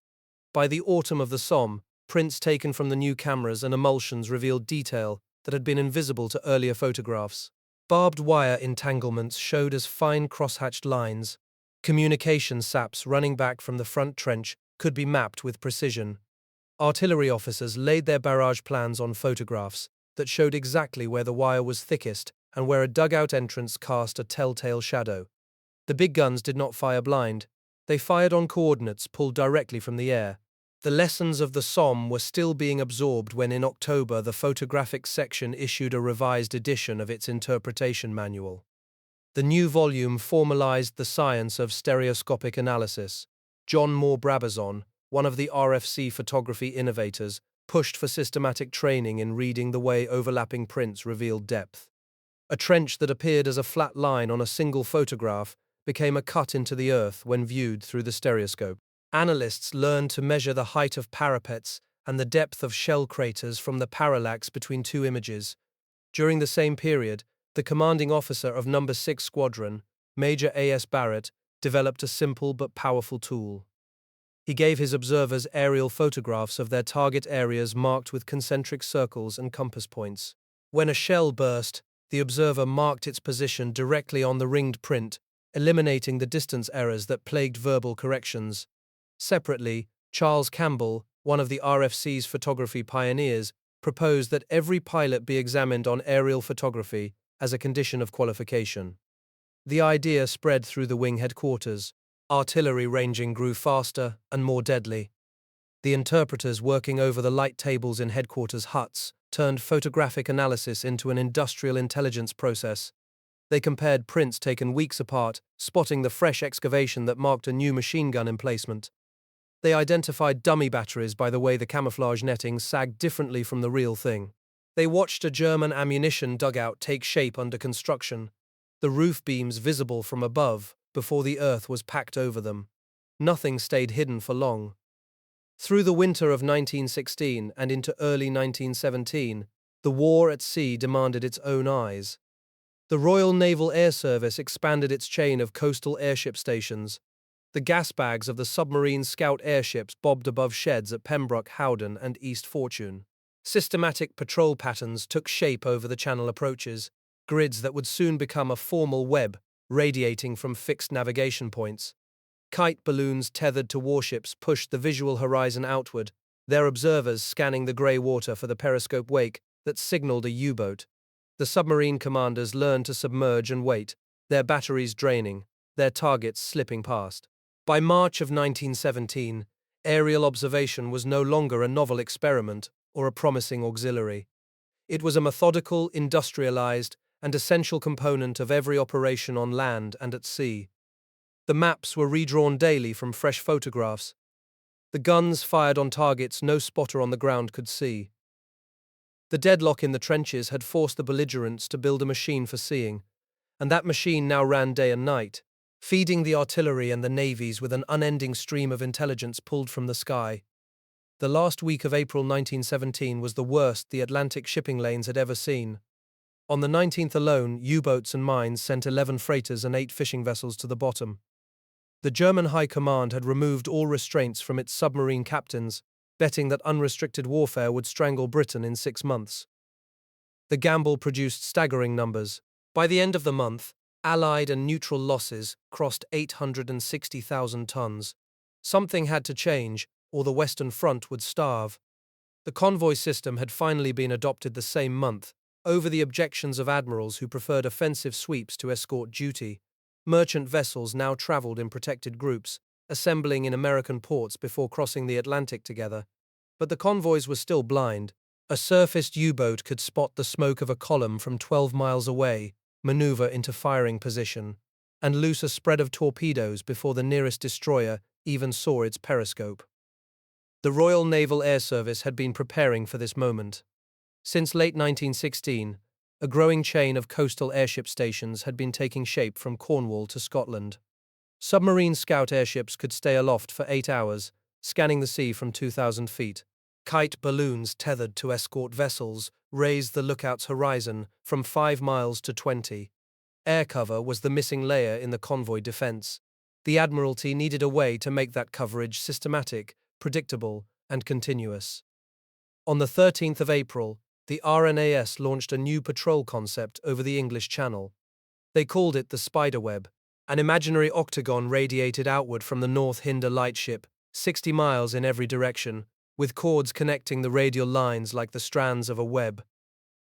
By the autumn of the Somme, prints taken from the new cameras and emulsions revealed detail that had been invisible to earlier photographs. Barbed wire entanglements showed as fine crosshatched lines. Communication saps running back from the front trench could be mapped with precision. Artillery officers laid their barrage plans on photographs that showed exactly where the wire was thickest and where a dugout entrance cast a telltale shadow. The big guns did not fire blind. They fired on coordinates pulled directly from the air. The lessons of the Somme were still being absorbed when in October the photographic section issued a revised edition of its interpretation manual. The new volume formalized the science of stereoscopic analysis. John Moore Brabazon, one of the RFC photography innovators, pushed for systematic training in reading the way overlapping prints revealed depth. A trench that appeared as a flat line on a single photograph became a cut into the earth when viewed through the stereoscope. Analysts learned to measure the height of parapets and the depth of shell craters from the parallax between 2 images. During the same period, the commanding officer of No. 6 Squadron, Major A.S. Barrett, developed a simple but powerful tool. He gave his observers aerial photographs of their target areas marked with concentric circles and compass points. When a shell burst, the observer marked its position directly on the ringed print, eliminating the distance errors that plagued verbal corrections. Separately, Charles Campbell, one of the RFC's photography pioneers, proposed that every pilot be examined on aerial photography as a condition of qualification. The idea spread through the wing headquarters. Artillery ranging grew faster and more deadly. The interpreters working over the light tables in headquarters huts turned photographic analysis into an industrial intelligence process. They compared prints taken weeks apart, spotting the fresh excavation that marked a new machine gun emplacement. They identified dummy batteries by the way the camouflage netting sagged differently from the real thing. They watched a German ammunition dugout take shape under construction, the roof beams visible from above before the earth was packed over them. Nothing stayed hidden for long. Through the winter of 1916 and into early 1917, the war at sea demanded its own eyes. The Royal Naval Air Service expanded its chain of coastal airship stations. The gas bags of the submarine scout airships bobbed above sheds at Pembroke, Howden, and East Fortune. Systematic patrol patterns took shape over the channel approaches, grids that would soon become a formal web, radiating from fixed navigation points. Kite balloons tethered to warships pushed the visual horizon outward, their observers scanning the grey water for the periscope wake that signaled a U-boat. The submarine commanders learned to submerge and wait, their batteries draining, their targets slipping past. By March of 1917, aerial observation was no longer a novel experiment or a promising auxiliary. It was a methodical, industrialized, and essential component of every operation on land and at sea. The maps were redrawn daily from fresh photographs. The guns fired on targets no spotter on the ground could see. The deadlock in the trenches had forced the belligerents to build a machine for seeing, and that machine now ran day and night, feeding the artillery and the navies with an unending stream of intelligence pulled from the sky. The last week of April 1917 was the worst the Atlantic shipping lanes had ever seen. On the 19th alone, U-boats and mines sent 11 freighters and 8 fishing vessels to the bottom. The German High Command had removed all restraints from its submarine captains, betting that unrestricted warfare would strangle Britain in 6 months. The gamble produced staggering numbers. By the end of the month, Allied and neutral losses crossed 860,000 tons. Something had to change, or the Western Front would starve. The convoy system had finally been adopted the same month, over the objections of admirals who preferred offensive sweeps to escort duty. Merchant vessels now traveled in protected groups, assembling in American ports before crossing the Atlantic together. But the convoys were still blind. A surfaced U-boat could spot the smoke of a column from 12 miles away, maneuver into firing position, and loose a spread of torpedoes before the nearest destroyer even saw its periscope. The Royal Naval Air Service had been preparing for this moment. Since late 1916, a growing chain of coastal airship stations had been taking shape from Cornwall to Scotland. Submarine scout airships could stay aloft for 8 hours, scanning the sea from 2,000 feet. Kite balloons tethered to escort vessels raised the lookout's horizon from 5 miles to 20. Air cover was the missing layer in the convoy defense. The Admiralty needed a way to make that coverage systematic, predictable, and continuous. On the 13th of April, the RNAS launched a new patrol concept over the English Channel. They called it the Spiderweb. An imaginary octagon radiated outward from the North Hinder lightship, 60 miles in every direction, with cords connecting the radial lines like the strands of a web.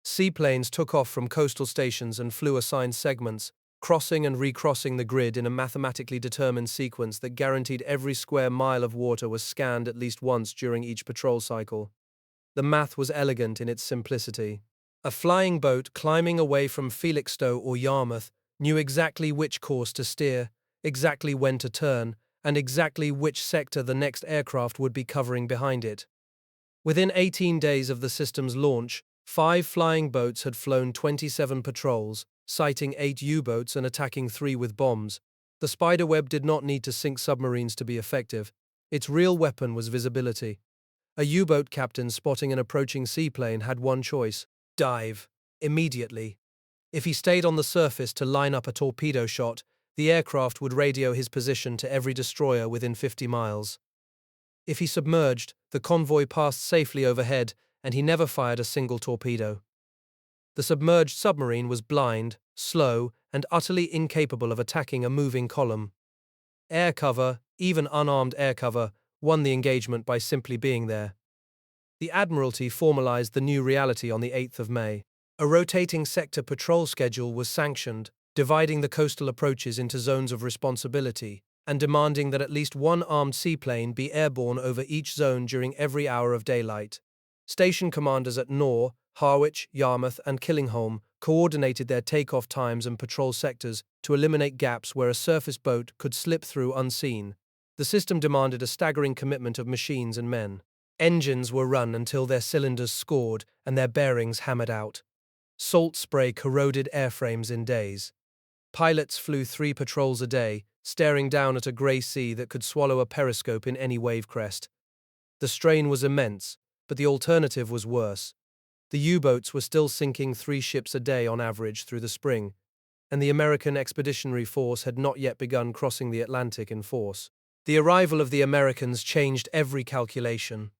Seaplanes took off from coastal stations and flew assigned segments, crossing and recrossing the grid in a mathematically determined sequence that guaranteed every square mile of water was scanned at least once during each patrol cycle. The math was elegant in its simplicity. A flying boat climbing away from Felixstowe or Yarmouth knew exactly which course to steer, exactly when to turn, and exactly which sector the next aircraft would be covering behind it. Within 18 days of the system's launch, 5 flying boats had flown 27 patrols, sighting 8 U-boats and attacking 3 with bombs. The Spiderweb did not need to sink submarines to be effective. Its real weapon was visibility. A U-boat captain spotting an approaching seaplane had one choice: dive. Immediately. If he stayed on the surface to line up a torpedo shot, the aircraft would radio his position to every destroyer within 50 miles. If he submerged, the convoy passed safely overhead, and he never fired a single torpedo. The submerged submarine was blind, slow, and utterly incapable of attacking a moving column. Air cover, even unarmed air cover, won the engagement by simply being there. The Admiralty formalized the new reality on the 8th of May. A rotating sector patrol schedule was sanctioned, dividing the coastal approaches into zones of responsibility, and demanding that at least one armed seaplane be airborne over each zone during every hour of daylight. Station commanders at Nore, Harwich, Yarmouth, and Killingholme coordinated their takeoff times and patrol sectors to eliminate gaps where a surface boat could slip through unseen. The system demanded a staggering commitment of machines and men. Engines were run until their cylinders scored and their bearings hammered out. Salt spray corroded airframes in days. Pilots flew 3 patrols a day, staring down at a grey sea that could swallow a periscope in any wave crest. The strain was immense, but the alternative was worse. The U-boats were still sinking 3 ships a day on average through the spring, and the American Expeditionary Force had not yet begun crossing the Atlantic in force. The arrival of the Americans changed every calculation.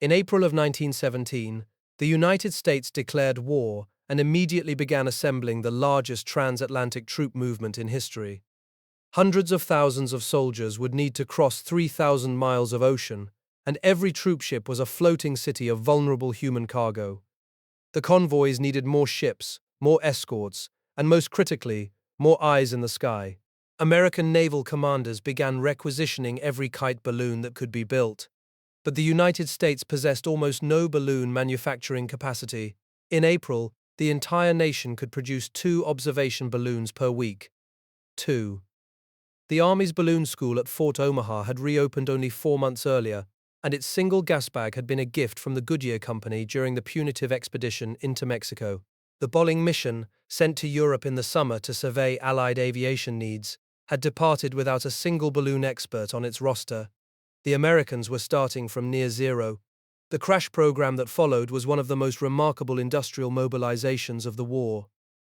In April of 1917, the United States declared war and immediately began assembling the largest transatlantic troop movement in history. Hundreds of thousands of soldiers would need to cross 3,000 miles of ocean, and every troopship was a floating city of vulnerable human cargo. The convoys needed more ships, more escorts, and most critically, more eyes in the sky. American naval commanders began requisitioning every kite balloon that could be built. But the United States possessed almost no balloon manufacturing capacity. In April, the entire nation could produce 2 observation balloons per week. 2. The Army's balloon school at Fort Omaha had reopened only 4 months earlier, and its single gas bag had been a gift from the Goodyear Company during the punitive expedition into Mexico. The Bolling mission, sent to Europe in the summer to survey Allied aviation needs, had departed without a single balloon expert on its roster. The Americans were starting from near zero. The crash program that followed was one of the most remarkable industrial mobilizations of the war.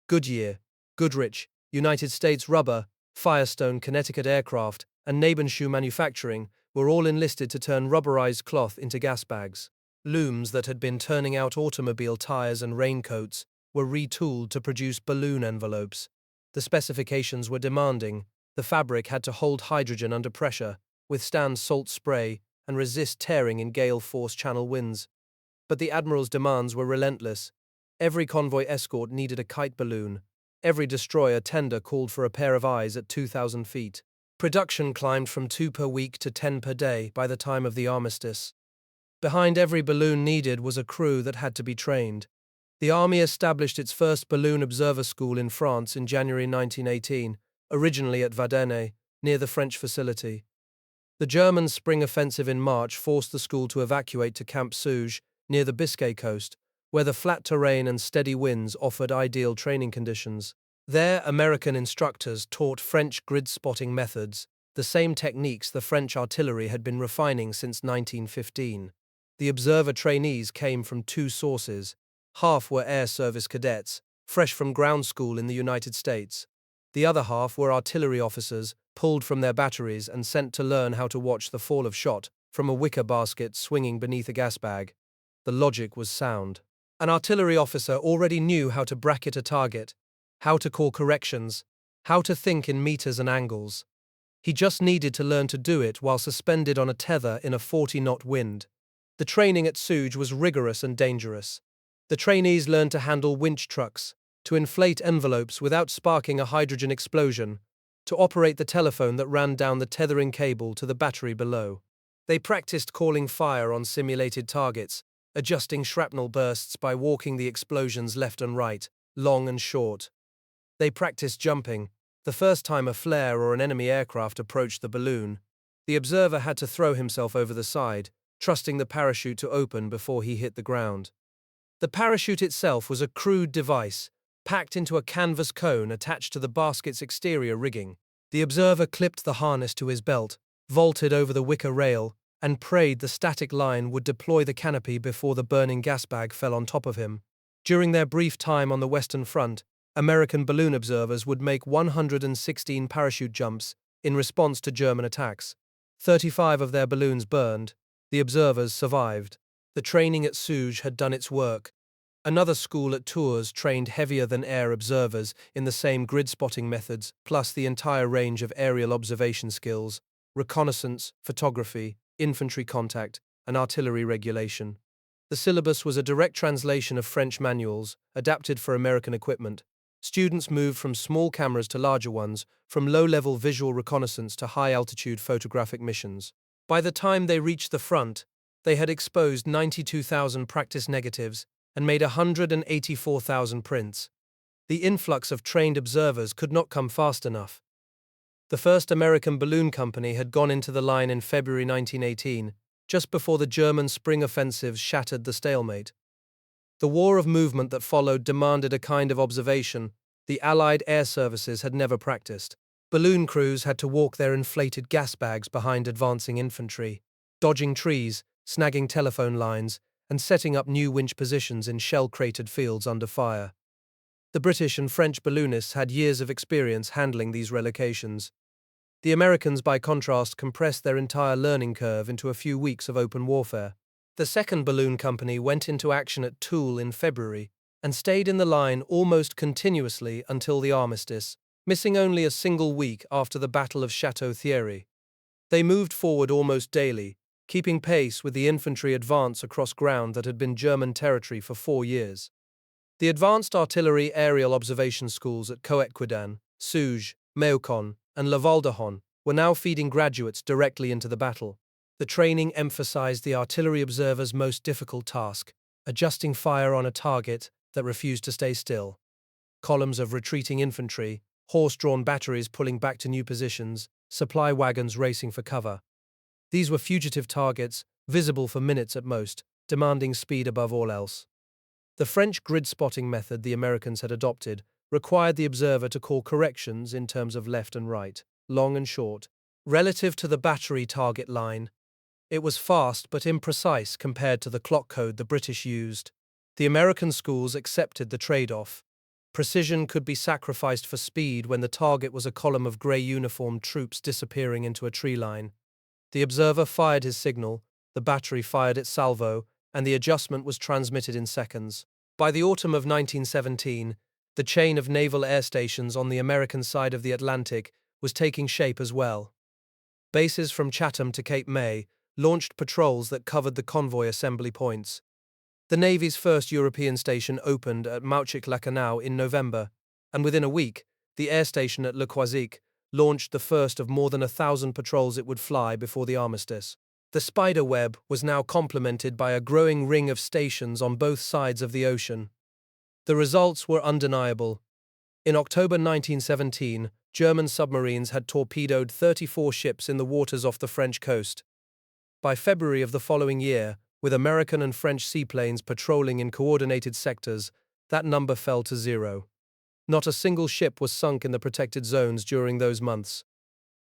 Goodyear, Goodrich, United States Rubber, Firestone Connecticut Aircraft, and Nabenschuh Manufacturing were all enlisted to turn rubberized cloth into gas bags. Looms that had been turning out automobile tires and raincoats were retooled to produce balloon envelopes. The specifications were demanding. The fabric had to hold hydrogen under pressure, withstand salt spray, and resist tearing in gale-force channel winds. But the Admiral's demands were relentless. Every convoy escort needed a kite balloon. Every destroyer tender called for a pair of eyes at 2,000 feet. Production climbed from 2 per week to 10 per day by the time of the armistice. Behind every balloon needed was a crew that had to be trained. The Army established its first balloon observer school in France in January 1918, originally at Vaderne, near the French facility. The German spring offensive in March forced the school to evacuate to Camp Souge, near the Biscay coast, where the flat terrain and steady winds offered ideal training conditions. There, American instructors taught French grid-spotting methods, the same techniques the French artillery had been refining since 1915. The observer trainees came from 2 sources. Half were Air Service cadets, fresh from ground school in the United States. The other half were artillery officers, pulled from their batteries and sent to learn how to watch the fall of shot from a wicker basket swinging beneath a gas bag. The logic was sound. An artillery officer already knew how to bracket a target, how to call corrections, how to think in meters and angles. He just needed to learn to do it while suspended on a tether in a 40-knot wind. The training at Souge was rigorous and dangerous. The trainees learned to handle winch trucks, to inflate envelopes without sparking a hydrogen explosion, to operate the telephone that ran down the tethering cable to the battery below. They practiced calling fire on simulated targets, adjusting shrapnel bursts by walking the explosions left and right, long and short. They practiced jumping. The first time a flare or an enemy aircraft approached the balloon, the observer had to throw himself over the side, trusting the parachute to open before he hit the ground. The parachute itself was a crude device, packed into a canvas cone attached to the basket's exterior rigging. The observer clipped the harness to his belt, vaulted over the wicker rail, and prayed the static line would deploy the canopy before the burning gas bag fell on top of him. During their brief time on the Western Front, American balloon observers would make 116 parachute jumps in response to German attacks. 35 of their balloons burned. The observers survived. The training at Souge had done its work. Another school at Tours trained heavier-than-air observers in the same grid-spotting methods, plus the entire range of aerial observation skills: reconnaissance, photography, infantry contact, and artillery regulation. The syllabus was a direct translation of French manuals, adapted for American equipment. Students moved from small cameras to larger ones, from low-level visual reconnaissance to high-altitude photographic missions. By the time they reached the front, they had exposed 92,000 practice negatives and made 184,000 prints. The influx of trained observers could not come fast enough. The first American balloon company had gone into the line in February 1918, just before the German spring offensives shattered the stalemate. The war of movement that followed demanded a kind of observation the Allied air services had never practiced. Balloon crews had to walk their inflated gas bags behind advancing infantry, dodging trees, snagging telephone lines, and setting up new winch positions in shell-cratered fields under fire. The British and French balloonists had years of experience handling these relocations. The Americans, by contrast, compressed their entire learning curve into a few weeks of open warfare. The 2nd Balloon Company went into action at Toul in February and stayed in the line almost continuously until the armistice, missing only a single week after the Battle of Château-Thierry. They moved forward almost daily, keeping pace with the infantry advance across ground that had been German territory for 4 years. The advanced artillery aerial observation schools at Coëtquidan, Souges, Méaucon, and La Val-d'Hon were now feeding graduates directly into the battle. The training emphasized the artillery observer's most difficult task, adjusting fire on a target that refused to stay still. Columns of retreating infantry, horse-drawn batteries pulling back to new positions, supply wagons racing for cover. These were fugitive targets, visible for minutes at most, demanding speed above all else. The French grid-spotting method the Americans had adopted required the observer to call corrections in terms of left and right, long and short, relative to the battery target line. It was fast but imprecise compared to the clock code the British used. The American schools accepted the trade-off. Precision could be sacrificed for speed when the target was a column of grey uniformed troops disappearing into a tree line. The observer fired his signal, the battery fired its salvo, and the adjustment was transmitted in seconds. By the autumn of 1917, the chain of naval air stations on the American side of the Atlantic was taking shape as well. Bases from Chatham to Cape May launched patrols that covered the convoy assembly points. The Navy's first European station opened at Mauchik-Lacanau in November, and within a week, the air station at Le Croisic launched the first of more than 1,000 patrols it would fly before the armistice. The spider web was now complemented by a growing ring of stations on both sides of the ocean. The results were undeniable. In October 1917, German submarines had torpedoed 34 ships in the waters off the French coast. By February of the following year, with American and French seaplanes patrolling in coordinated sectors, that number fell to 0. Not a single ship was sunk in the protected zones during those months.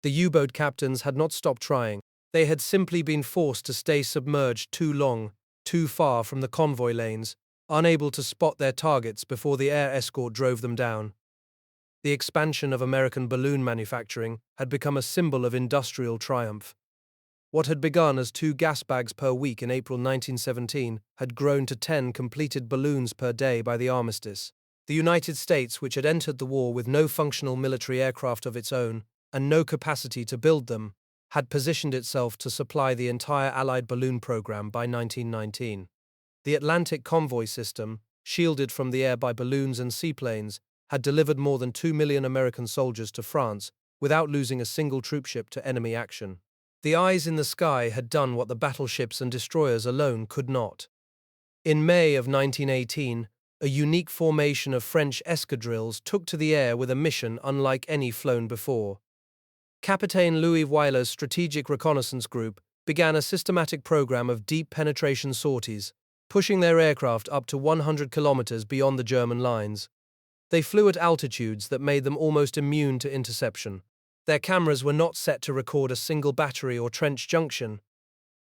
The U-boat captains had not stopped trying. They had simply been forced to stay submerged too long, too far from the convoy lanes, unable to spot their targets before the air escort drove them down. The expansion of American balloon manufacturing had become a symbol of industrial triumph. What had begun as 2 gas bags per week in April 1917 had grown to 10 completed balloons per day by the armistice. The United States, which had entered the war with no functional military aircraft of its own and no capacity to build them, had positioned itself to supply the entire Allied balloon program by 1919. The Atlantic convoy system, shielded from the air by balloons and seaplanes, had delivered more than 2 million American soldiers to France without losing a single troopship to enemy action. The eyes in the sky had done what the battleships and destroyers alone could not. In May of 1918, a unique formation of French escadrilles took to the air with a mission unlike any flown before. Capitaine Louis Weyler's Strategic Reconnaissance Group began a systematic program of deep penetration sorties, pushing their aircraft up to 100 kilometers beyond the German lines. They flew at altitudes that made them almost immune to interception. Their cameras were not set to record a single battery or trench junction.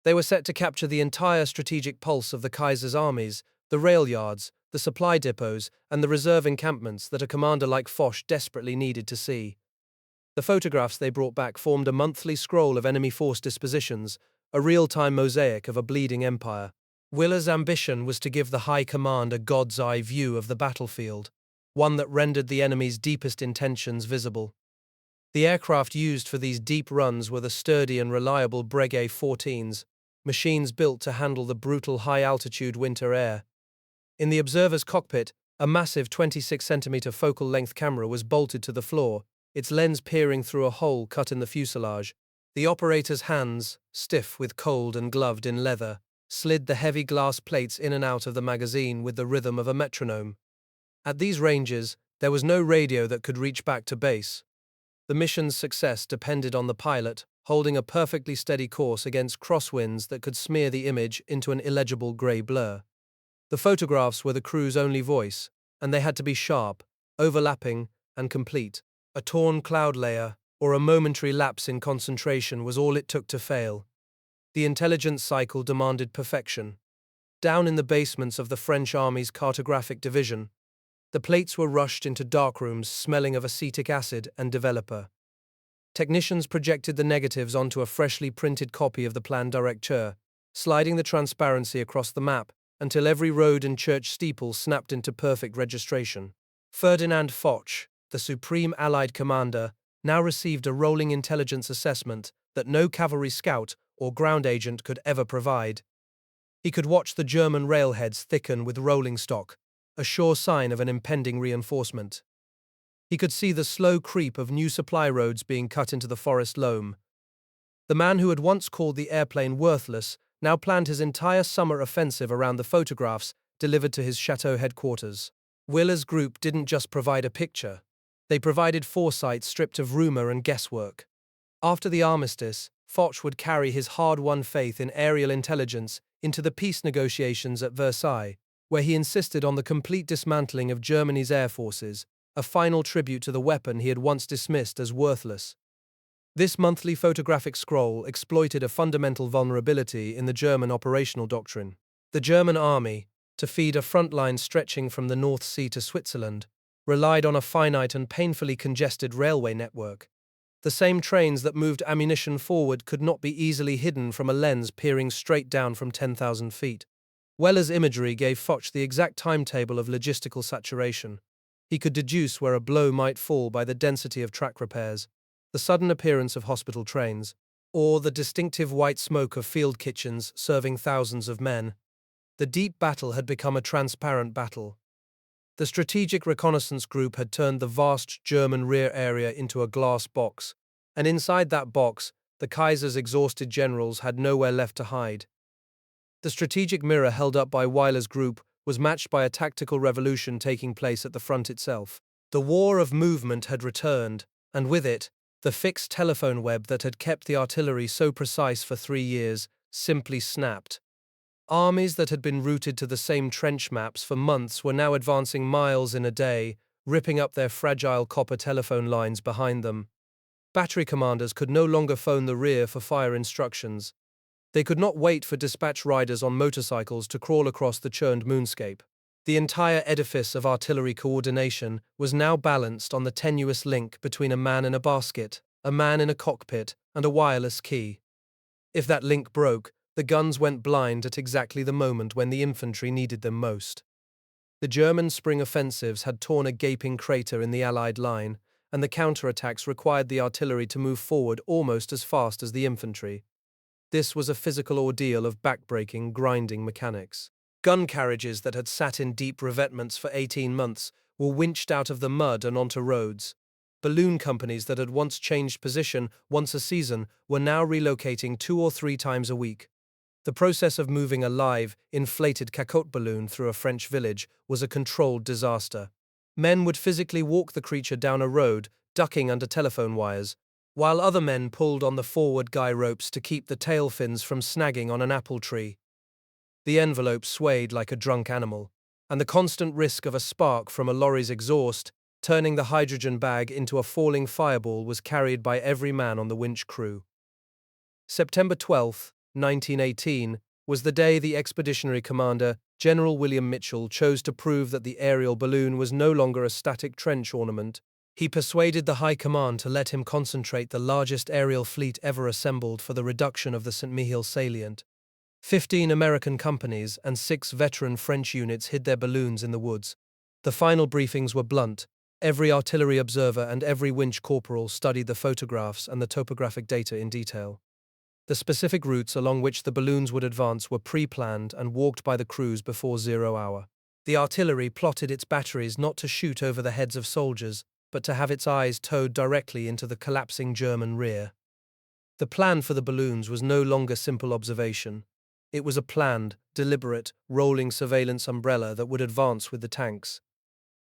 They were set to capture the entire strategic pulse of the Kaiser's armies, the rail yards, the supply depots, and the reserve encampments that a commander like Foch desperately needed to see. The photographs they brought back formed a monthly scroll of enemy force dispositions, a real-time mosaic of a bleeding empire. Weyler's ambition was to give the High Command a god's-eye view of the battlefield, one that rendered the enemy's deepest intentions visible. The aircraft used for these deep runs were the sturdy and reliable Breguet 14s, machines built to handle the brutal high-altitude winter air. In the observer's cockpit, a massive 26-centimeter focal-length camera was bolted to the floor, its lens peering through a hole cut in the fuselage. The operator's hands, stiff with cold and gloved in leather, slid the heavy glass plates in and out of the magazine with the rhythm of a metronome. At these ranges, there was no radio that could reach back to base. The mission's success depended on the pilot holding a perfectly steady course against crosswinds that could smear the image into an illegible grey blur. The photographs were the crew's only voice, and they had to be sharp, overlapping, and complete. A torn cloud layer, or a momentary lapse in concentration was all it took to fail. The intelligence cycle demanded perfection. Down in the basements of the French Army's cartographic division, the plates were rushed into darkrooms smelling of acetic acid and developer. Technicians projected the negatives onto a freshly printed copy of the plan directeur, sliding the transparency across the map until every road and church steeple snapped into perfect registration. Ferdinand Foch, the supreme Allied commander, now received a rolling intelligence assessment that no cavalry scout or ground agent could ever provide. He could watch the German railheads thicken with rolling stock, a sure sign of an impending reinforcement. He could see the slow creep of new supply roads being cut into the forest loam. The man who had once called the airplane worthless now planned his entire summer offensive around the photographs delivered to his chateau headquarters. Wheeler's group didn't just provide a picture. They provided foresight stripped of rumor and guesswork. After the armistice, Foch would carry his hard-won faith in aerial intelligence into the peace negotiations at Versailles, where he insisted on the complete dismantling of Germany's air forces, a final tribute to the weapon he had once dismissed as worthless. This monthly photographic scroll exploited a fundamental vulnerability in the German operational doctrine. The German army, to feed a front line stretching from the North Sea to Switzerland, relied on a finite and painfully congested railway network. The same trains that moved ammunition forward could not be easily hidden from a lens peering straight down from 10,000 feet. Weller's imagery gave Foch the exact timetable of logistical saturation. He could deduce where a blow might fall by the density of track repairs, the sudden appearance of hospital trains, or the distinctive white smoke of field kitchens serving thousands of men. The deep battle had become a transparent battle. The Strategic Reconnaissance Group had turned the vast German rear area into a glass box, and inside that box, the Kaiser's exhausted generals had nowhere left to hide. The strategic mirror held up by Weyler's group was matched by a tactical revolution taking place at the front itself. The war of movement had returned, and with it, the fixed telephone web that had kept the artillery so precise for 3 years simply snapped. Armies that had been routed to the same trench maps for months were now advancing miles in a day, ripping up their fragile copper telephone lines behind them. Battery commanders could no longer phone the rear for fire instructions. They could not wait for dispatch riders on motorcycles to crawl across the churned moonscape. The entire edifice of artillery coordination was now balanced on the tenuous link between a man in a basket, a man in a cockpit, and a wireless key. If that link broke, the guns went blind at exactly the moment when the infantry needed them most. The German spring offensives had torn a gaping crater in the Allied line, and the counterattacks required the artillery to move forward almost as fast as the infantry. This was a physical ordeal of backbreaking, grinding mechanics. Gun carriages that had sat in deep revetments for 18 months were winched out of the mud and onto roads. Balloon companies that had once changed position once a season were now relocating 2 or 3 times a week. The process of moving a live, inflated cacotte balloon through a French village was a controlled disaster. Men would physically walk the creature down a road, ducking under telephone wires, while other men pulled on the forward guy ropes to keep the tail fins from snagging on an apple tree. The envelope swayed like a drunk animal, and the constant risk of a spark from a lorry's exhaust, turning the hydrogen bag into a falling fireball, was carried by every man on the winch crew. September 12, 1918, was the day the expeditionary commander, General William Mitchell, chose to prove that the aerial balloon was no longer a static trench ornament. He persuaded the High Command to let him concentrate the largest aerial fleet ever assembled for the reduction of the St. Mihiel salient. 15 American companies and 6 veteran French units hid their balloons in the woods. The final briefings were blunt. Every artillery observer and every winch corporal studied the photographs and the topographic data in detail. The specific routes along which the balloons would advance were pre-planned and walked by the crews before 0 hour. The artillery plotted its batteries not to shoot over the heads of soldiers, but to have its eyes towed directly into the collapsing German rear. The plan for the balloons was no longer simple observation. It was a planned, deliberate, rolling surveillance umbrella that would advance with the tanks.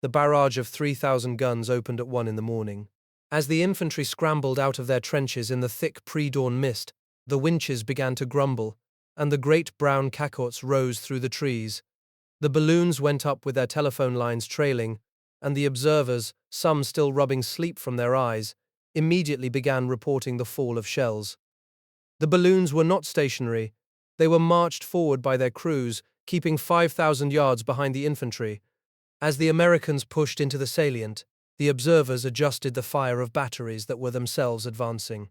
The barrage of 3,000 guns opened at 1 in the morning. As the infantry scrambled out of their trenches in the thick pre-dawn mist, the winches began to grumble, and the great brown cacottes rose through the trees. The balloons went up with their telephone lines trailing, and the observers, some still rubbing sleep from their eyes, immediately began reporting the fall of shells. The balloons were not stationary. They were marched forward by their crews, keeping 5,000 yards behind the infantry. As the Americans pushed into the salient, the observers adjusted the fire of batteries that were themselves advancing.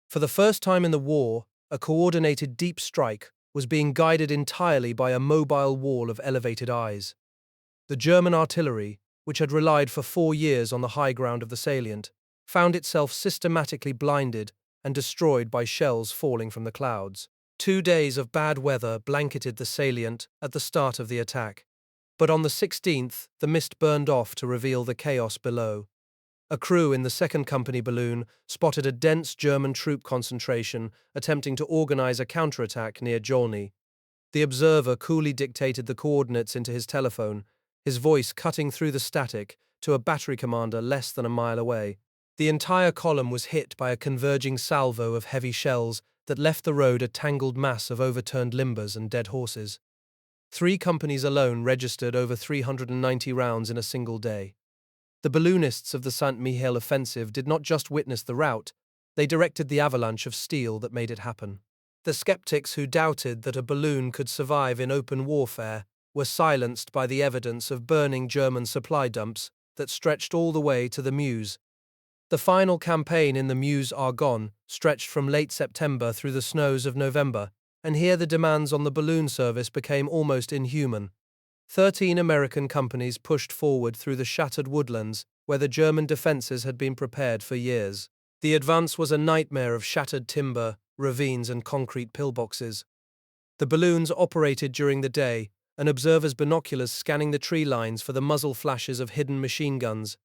For the first time in the war, a coordinated deep strike was being guided entirely by a mobile wall of elevated eyes. The German artillery, which had relied for 4 years on the high ground of the salient, found itself systematically blinded and destroyed by shells falling from the clouds. 2 days of bad weather blanketed the salient at the start of the attack. But on the 16th, the mist burned off to reveal the chaos below. A crew in the 2nd Company balloon spotted a dense German troop concentration attempting to organize a counterattack near Jolny. The observer coolly dictated the coordinates into his telephone, his voice cutting through the static to a battery commander less than a mile away. The entire column was hit by a converging salvo of heavy shells that left the road a tangled mass of overturned limbers and dead horses. 3 companies alone registered over 390 rounds in a single day. The balloonists of the Saint-Mihiel offensive did not just witness the rout, they directed the avalanche of steel that made it happen. The skeptics who doubted that a balloon could survive in open warfare were silenced by the evidence of burning German supply dumps that stretched all the way to the Meuse. The final campaign in the Meuse-Argonne stretched from late September through the snows of November, and here the demands on the balloon service became almost inhuman. 13 American companies pushed forward through the shattered woodlands where the German defenses had been prepared for years. The advance was a nightmare of shattered timber, ravines, and concrete pillboxes. The balloons operated during the day, and observers' binoculars scanning the tree lines for the muzzle flashes of hidden machine guns.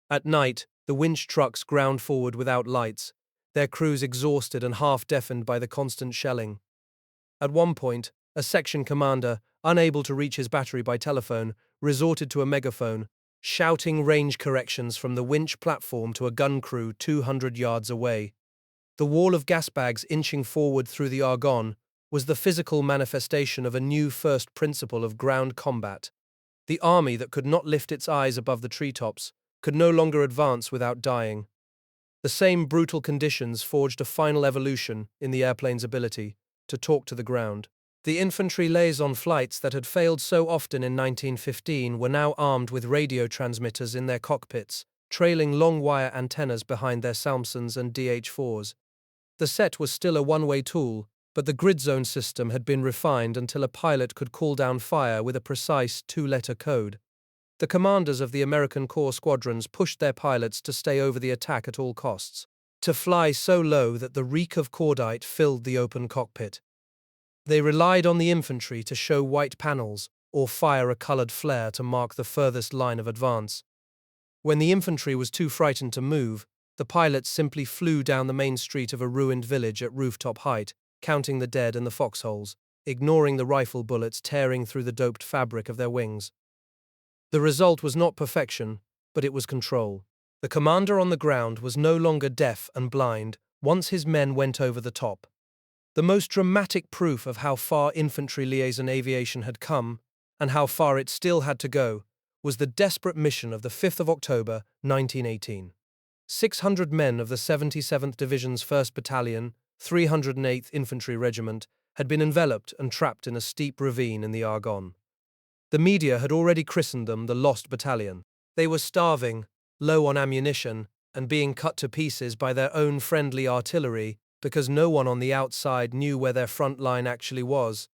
At night, the winch trucks ground forward without lights, their crews exhausted and half-deafened by the constant shelling. At one point, a section commander, unable to reach his battery by telephone, resorted to a megaphone, shouting range corrections from the winch platform to a gun crew 200 yards away. The wall of gas bags inching forward through the Argonne was the physical manifestation of a new first principle of ground combat. The army that could not lift its eyes above the treetops could no longer advance without dying. The same brutal conditions forged a final evolution in the airplane's ability to talk to the ground. The infantry liaison flights that had failed so often in 1915 were now armed with radio transmitters in their cockpits, trailing long wire antennas behind their Salmsons and DH-4s. The set was still a one-way tool, but the grid zone system had been refined until a pilot could call down fire with a precise 2-letter code. The commanders of the American Corps squadrons pushed their pilots to stay over the attack at all costs, to fly so low that the reek of cordite filled the open cockpit. They relied on the infantry to show white panels or fire a colored flare to mark the furthest line of advance. When the infantry was too frightened to move, the pilots simply flew down the main street of a ruined village at rooftop height, counting the dead and the foxholes, ignoring the rifle bullets tearing through the doped fabric of their wings. The result was not perfection, but it was control. The commander on the ground was no longer deaf and blind once his men went over the top. The most dramatic proof of how far infantry liaison aviation had come, and how far it still had to go, was the desperate mission of the 5th of October, 1918. 600 men of the 77th Division's 1st Battalion, 308th Infantry Regiment, had been enveloped and trapped in a steep ravine in the Argonne. The media had already christened them the Lost Battalion. They were starving, low on ammunition, and being cut to pieces by their own friendly artillery because no one on the outside knew where their front line actually was.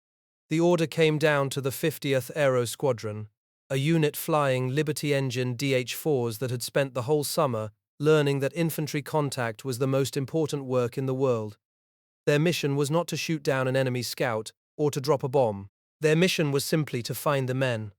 The order came down to the 50th Aero Squadron, a unit flying Liberty-engine DH-4s that had spent the whole summer learning that infantry contact was the most important work in the world. Their mission was not to shoot down an enemy scout or to drop a bomb. Their mission was simply to find the men.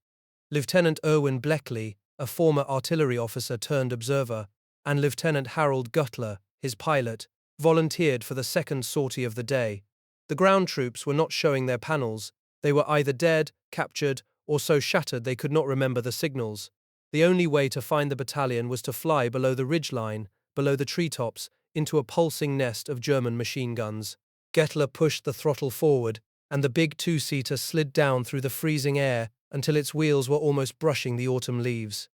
Lieutenant Bleckley, a former artillery officer turned observer, and Lieutenant Harold Goettler, his pilot, volunteered for the second sortie of the day. The ground troops were not showing their panels. They were either dead, captured, or so shattered they could not remember the signals. The only way to find the battalion was to fly below the ridgeline, below the treetops, into a pulsing nest of German machine guns. Goettler pushed the throttle forward, and the big two-seater slid down through the freezing air until its wheels were almost brushing the autumn leaves.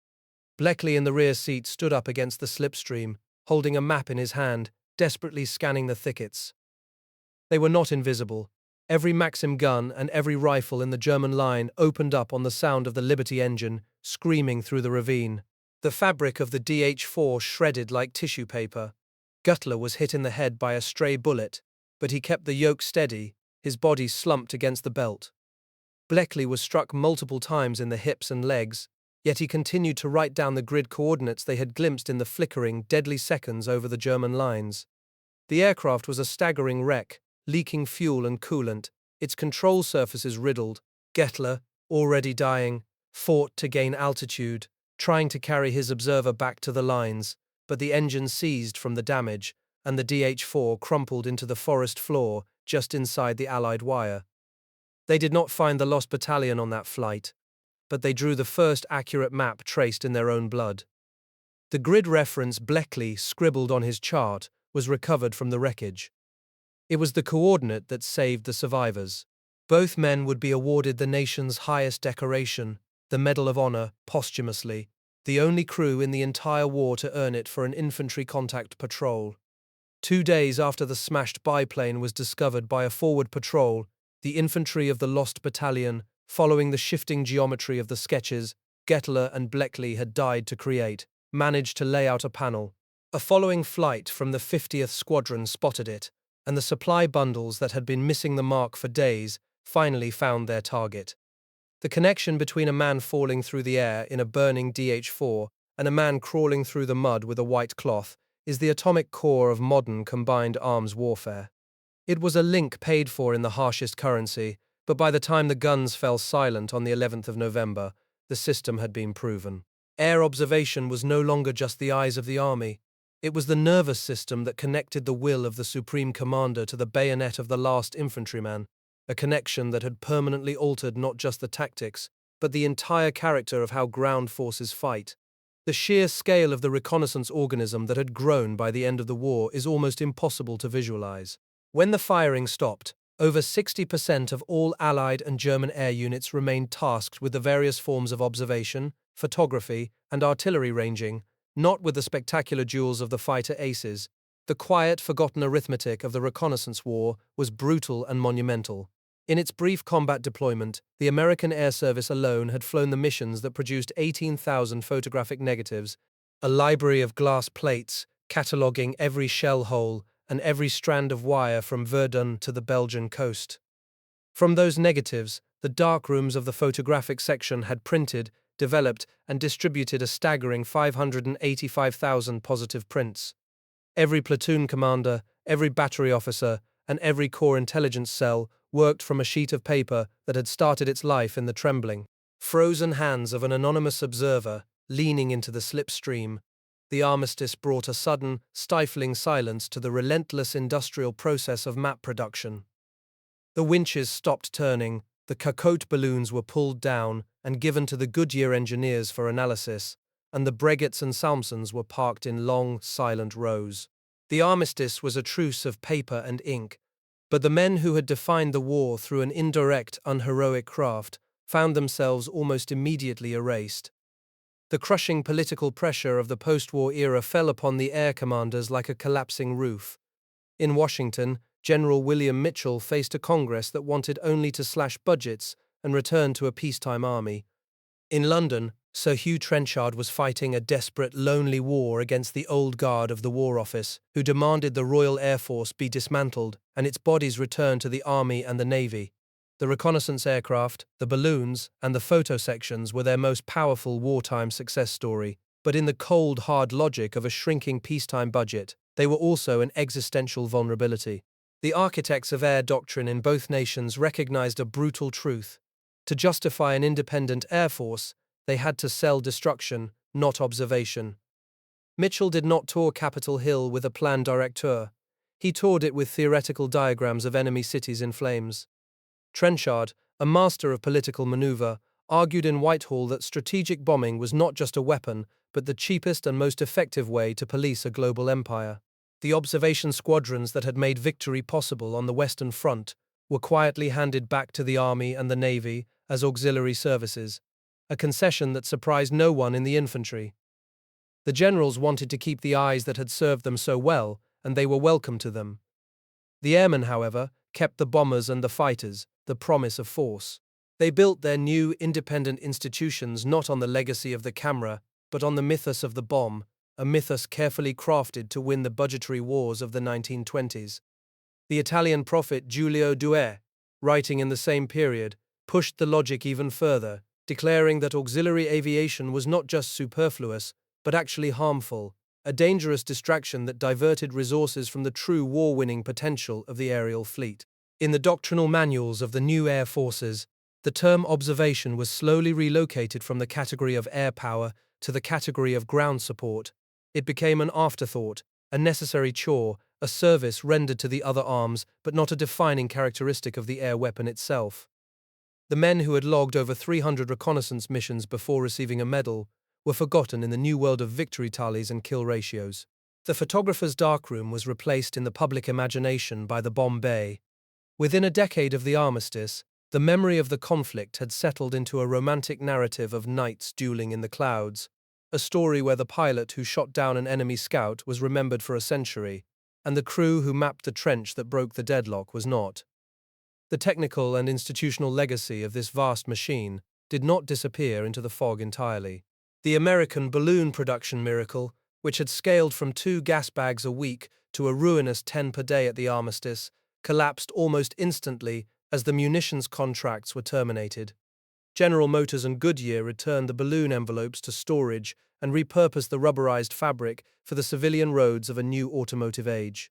Bleckley in the rear seat stood up against the slipstream, holding a map in his hand, desperately scanning the thickets. They were not invisible. Every Maxim gun and every rifle in the German line opened up on the sound of the Liberty engine, screaming through the ravine. The fabric of the DH-4 shredded like tissue paper. Goettler was hit in the head by a stray bullet, but he kept the yoke steady, his body slumped against the belt. Bleckley was struck multiple times in the hips and legs, yet he continued to write down the grid coordinates they had glimpsed in the flickering, deadly seconds over the German lines. The aircraft was a staggering wreck, leaking fuel and coolant, its control surfaces riddled. Goettler, already dying, fought to gain altitude, trying to carry his observer back to the lines, but the engine seized from the damage, and the DH-4 crumpled into the forest floor just inside the Allied wire. They did not find the Lost Battalion on that flight, but they drew the first accurate map traced in their own blood. The grid reference Bleckley scribbled on his chart was recovered from the wreckage. It was the coordinate that saved the survivors. Both men would be awarded the nation's highest decoration, the Medal of Honor, posthumously, the only crew in the entire war to earn it for an infantry contact patrol. 2 days after the smashed biplane was discovered by a forward patrol, the infantry of the Lost Battalion, following the shifting geometry of the sketches Goettler and Bleckley had died to create, managed to lay out a panel. A following flight from the 50th Squadron spotted it, and the supply bundles that had been missing the mark for days finally found their target. The connection between a man falling through the air in a burning DH-4 and a man crawling through the mud with a white cloth is the atomic core of modern combined arms warfare. It was a link paid for in the harshest currency, but by the time the guns fell silent on the 11th of November, the system had been proven. Air observation was no longer just the eyes of the army. It was the nervous system that connected the will of the supreme commander to the bayonet of the last infantryman, a connection that had permanently altered not just the tactics, but the entire character of how ground forces fight. The sheer scale of the reconnaissance organism that had grown by the end of the war is almost impossible to visualize. When the firing stopped, over 60% of all Allied and German air units remained tasked with the various forms of observation, photography, and artillery ranging, not with the spectacular duels of the fighter aces. The quiet, forgotten arithmetic of the reconnaissance war was brutal and monumental. In its brief combat deployment, the American Air Service alone had flown the missions that produced 18,000 photographic negatives, a library of glass plates, cataloguing every shell hole and every strand of wire from Verdun to the Belgian coast. From those negatives, the darkrooms of the photographic section had printed, developed, and distributed a staggering 585,000 positive prints. Every platoon commander, every battery officer, and every corps intelligence cell worked from a sheet of paper that had started its life in the trembling, frozen hands of an anonymous observer leaning into the slipstream. The armistice brought a sudden, stifling silence to the relentless industrial process of map production. The winches stopped turning, the Cacotte balloons were pulled down and given to the Goodyear engineers for analysis, and the Breguets and Salmsons were parked in long, silent rows. The armistice was a truce of paper and ink, but the men who had defined the war through an indirect, unheroic craft found themselves almost immediately erased. The crushing political pressure of the post-war era fell upon the air commanders like a collapsing roof. In Washington, General William Mitchell faced a Congress that wanted only to slash budgets and return to a peacetime army. In London, Sir Hugh Trenchard was fighting a desperate, lonely war against the old guard of the War Office, who demanded the Royal Air Force be dismantled and its bodies returned to the Army and the Navy. The reconnaissance aircraft, the balloons, and the photo sections were their most powerful wartime success story, but in the cold, hard logic of a shrinking peacetime budget, they were also an existential vulnerability. The architects of air doctrine in both nations recognized a brutal truth. To justify an independent air force, they had to sell destruction, not observation. Mitchell did not tour Capitol Hill with a plan directeur. He toured it with theoretical diagrams of enemy cities in flames. Trenchard, a master of political maneuver, argued in Whitehall that strategic bombing was not just a weapon, but the cheapest and most effective way to police a global empire. The observation squadrons that had made victory possible on the Western Front were quietly handed back to the Army and the Navy as auxiliary services, a concession that surprised no one in the infantry. The generals wanted to keep the eyes that had served them so well, and they were welcome to them. The airmen, however, kept the bombers and the fighters, the promise of force. They built their new independent institutions not on the legacy of the camera, but on the mythos of the bomb, a mythos carefully crafted to win the budgetary wars of the 1920s. The Italian prophet Giulio Douhet, writing in the same period, pushed the logic even further, declaring that auxiliary aviation was not just superfluous, but actually harmful, a dangerous distraction that diverted resources from the true war-winning potential of the aerial fleet. In the doctrinal manuals of the new air forces, the term observation was slowly relocated from the category of air power to the category of ground support. It became an afterthought, a necessary chore, a service rendered to the other arms, but not a defining characteristic of the air weapon itself. The men who had logged over 300 reconnaissance missions before receiving a medal were forgotten in the new world of victory tallies and kill ratios. The photographer's darkroom was replaced in the public imagination by the bomb bay. Within a decade of the armistice, the memory of the conflict had settled into a romantic narrative of knights dueling in the clouds, a story where the pilot who shot down an enemy scout was remembered for a century, and the crew who mapped the trench that broke the deadlock was not. The technical and institutional legacy of this vast machine did not disappear into the fog entirely. The American balloon production miracle, which had scaled from 2 gas bags a week to a ruinous 10 per day at the armistice, collapsed almost instantly as the munitions contracts were terminated. General Motors and Goodyear returned the balloon envelopes to storage and repurposed the rubberized fabric for the civilian roads of a new automotive age.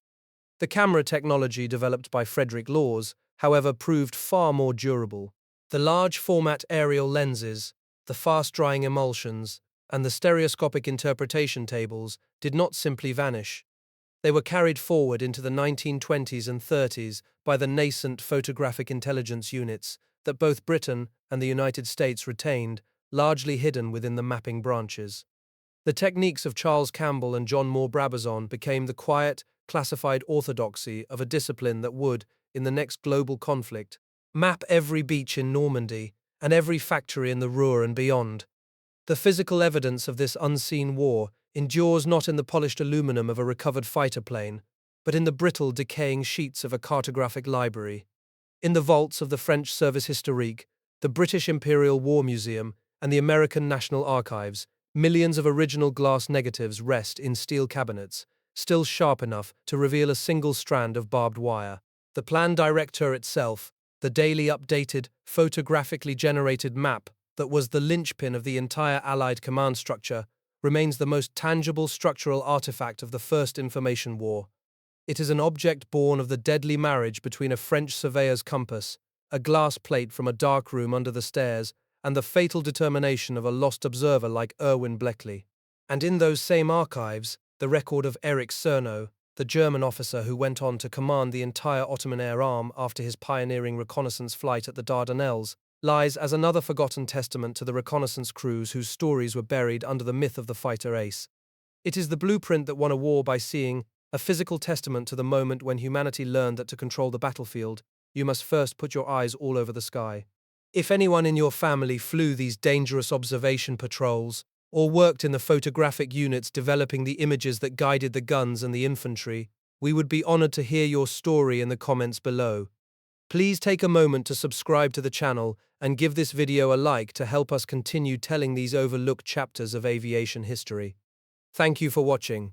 The camera technology developed by Frederick Laws, however, proved far more durable. The large-format aerial lenses, the fast-drying emulsions, and the stereoscopic interpretation tables did not simply vanish. They were carried forward into the 1920s and 30s by the nascent photographic intelligence units that both Britain and the United States retained, largely hidden within the mapping branches. The techniques of Charles Campbell and John Moore Brabazon became the quiet, classified orthodoxy of a discipline that would, in the next global conflict, map every beach in Normandy and every factory in the Ruhr and beyond. The physical evidence of this unseen war endures not in the polished aluminum of a recovered fighter plane, but in the brittle, decaying sheets of a cartographic library. In the vaults of the French Service Historique, the British Imperial War Museum, and the American National Archives, millions of original glass negatives rest in steel cabinets, still sharp enough to reveal a single strand of barbed wire. The plan director itself, the daily updated, photographically generated map that was the linchpin of the entire Allied command structure, remains the most tangible structural artifact of the First Information War. It is an object born of the deadly marriage between a French surveyor's compass, a glass plate from a dark room under the stairs, and the fatal determination of a lost observer like Erwin Bleckley. And in those same archives, the record of Erich Cerno, the German officer who went on to command the entire Ottoman air arm after his pioneering reconnaissance flight at the Dardanelles, lies as another forgotten testament to the reconnaissance crews whose stories were buried under the myth of the fighter ace. It is the blueprint that won a war by seeing, a physical testament to the moment when humanity learned that to control the battlefield, you must first put your eyes all over the sky. If anyone in your family flew these dangerous observation patrols, or worked in the photographic units developing the images that guided the guns and the infantry, we would be honored to hear your story in the comments below. Please take a moment to subscribe to the channel and give this video a like to help us continue telling these overlooked chapters of aviation history. Thank you for watching.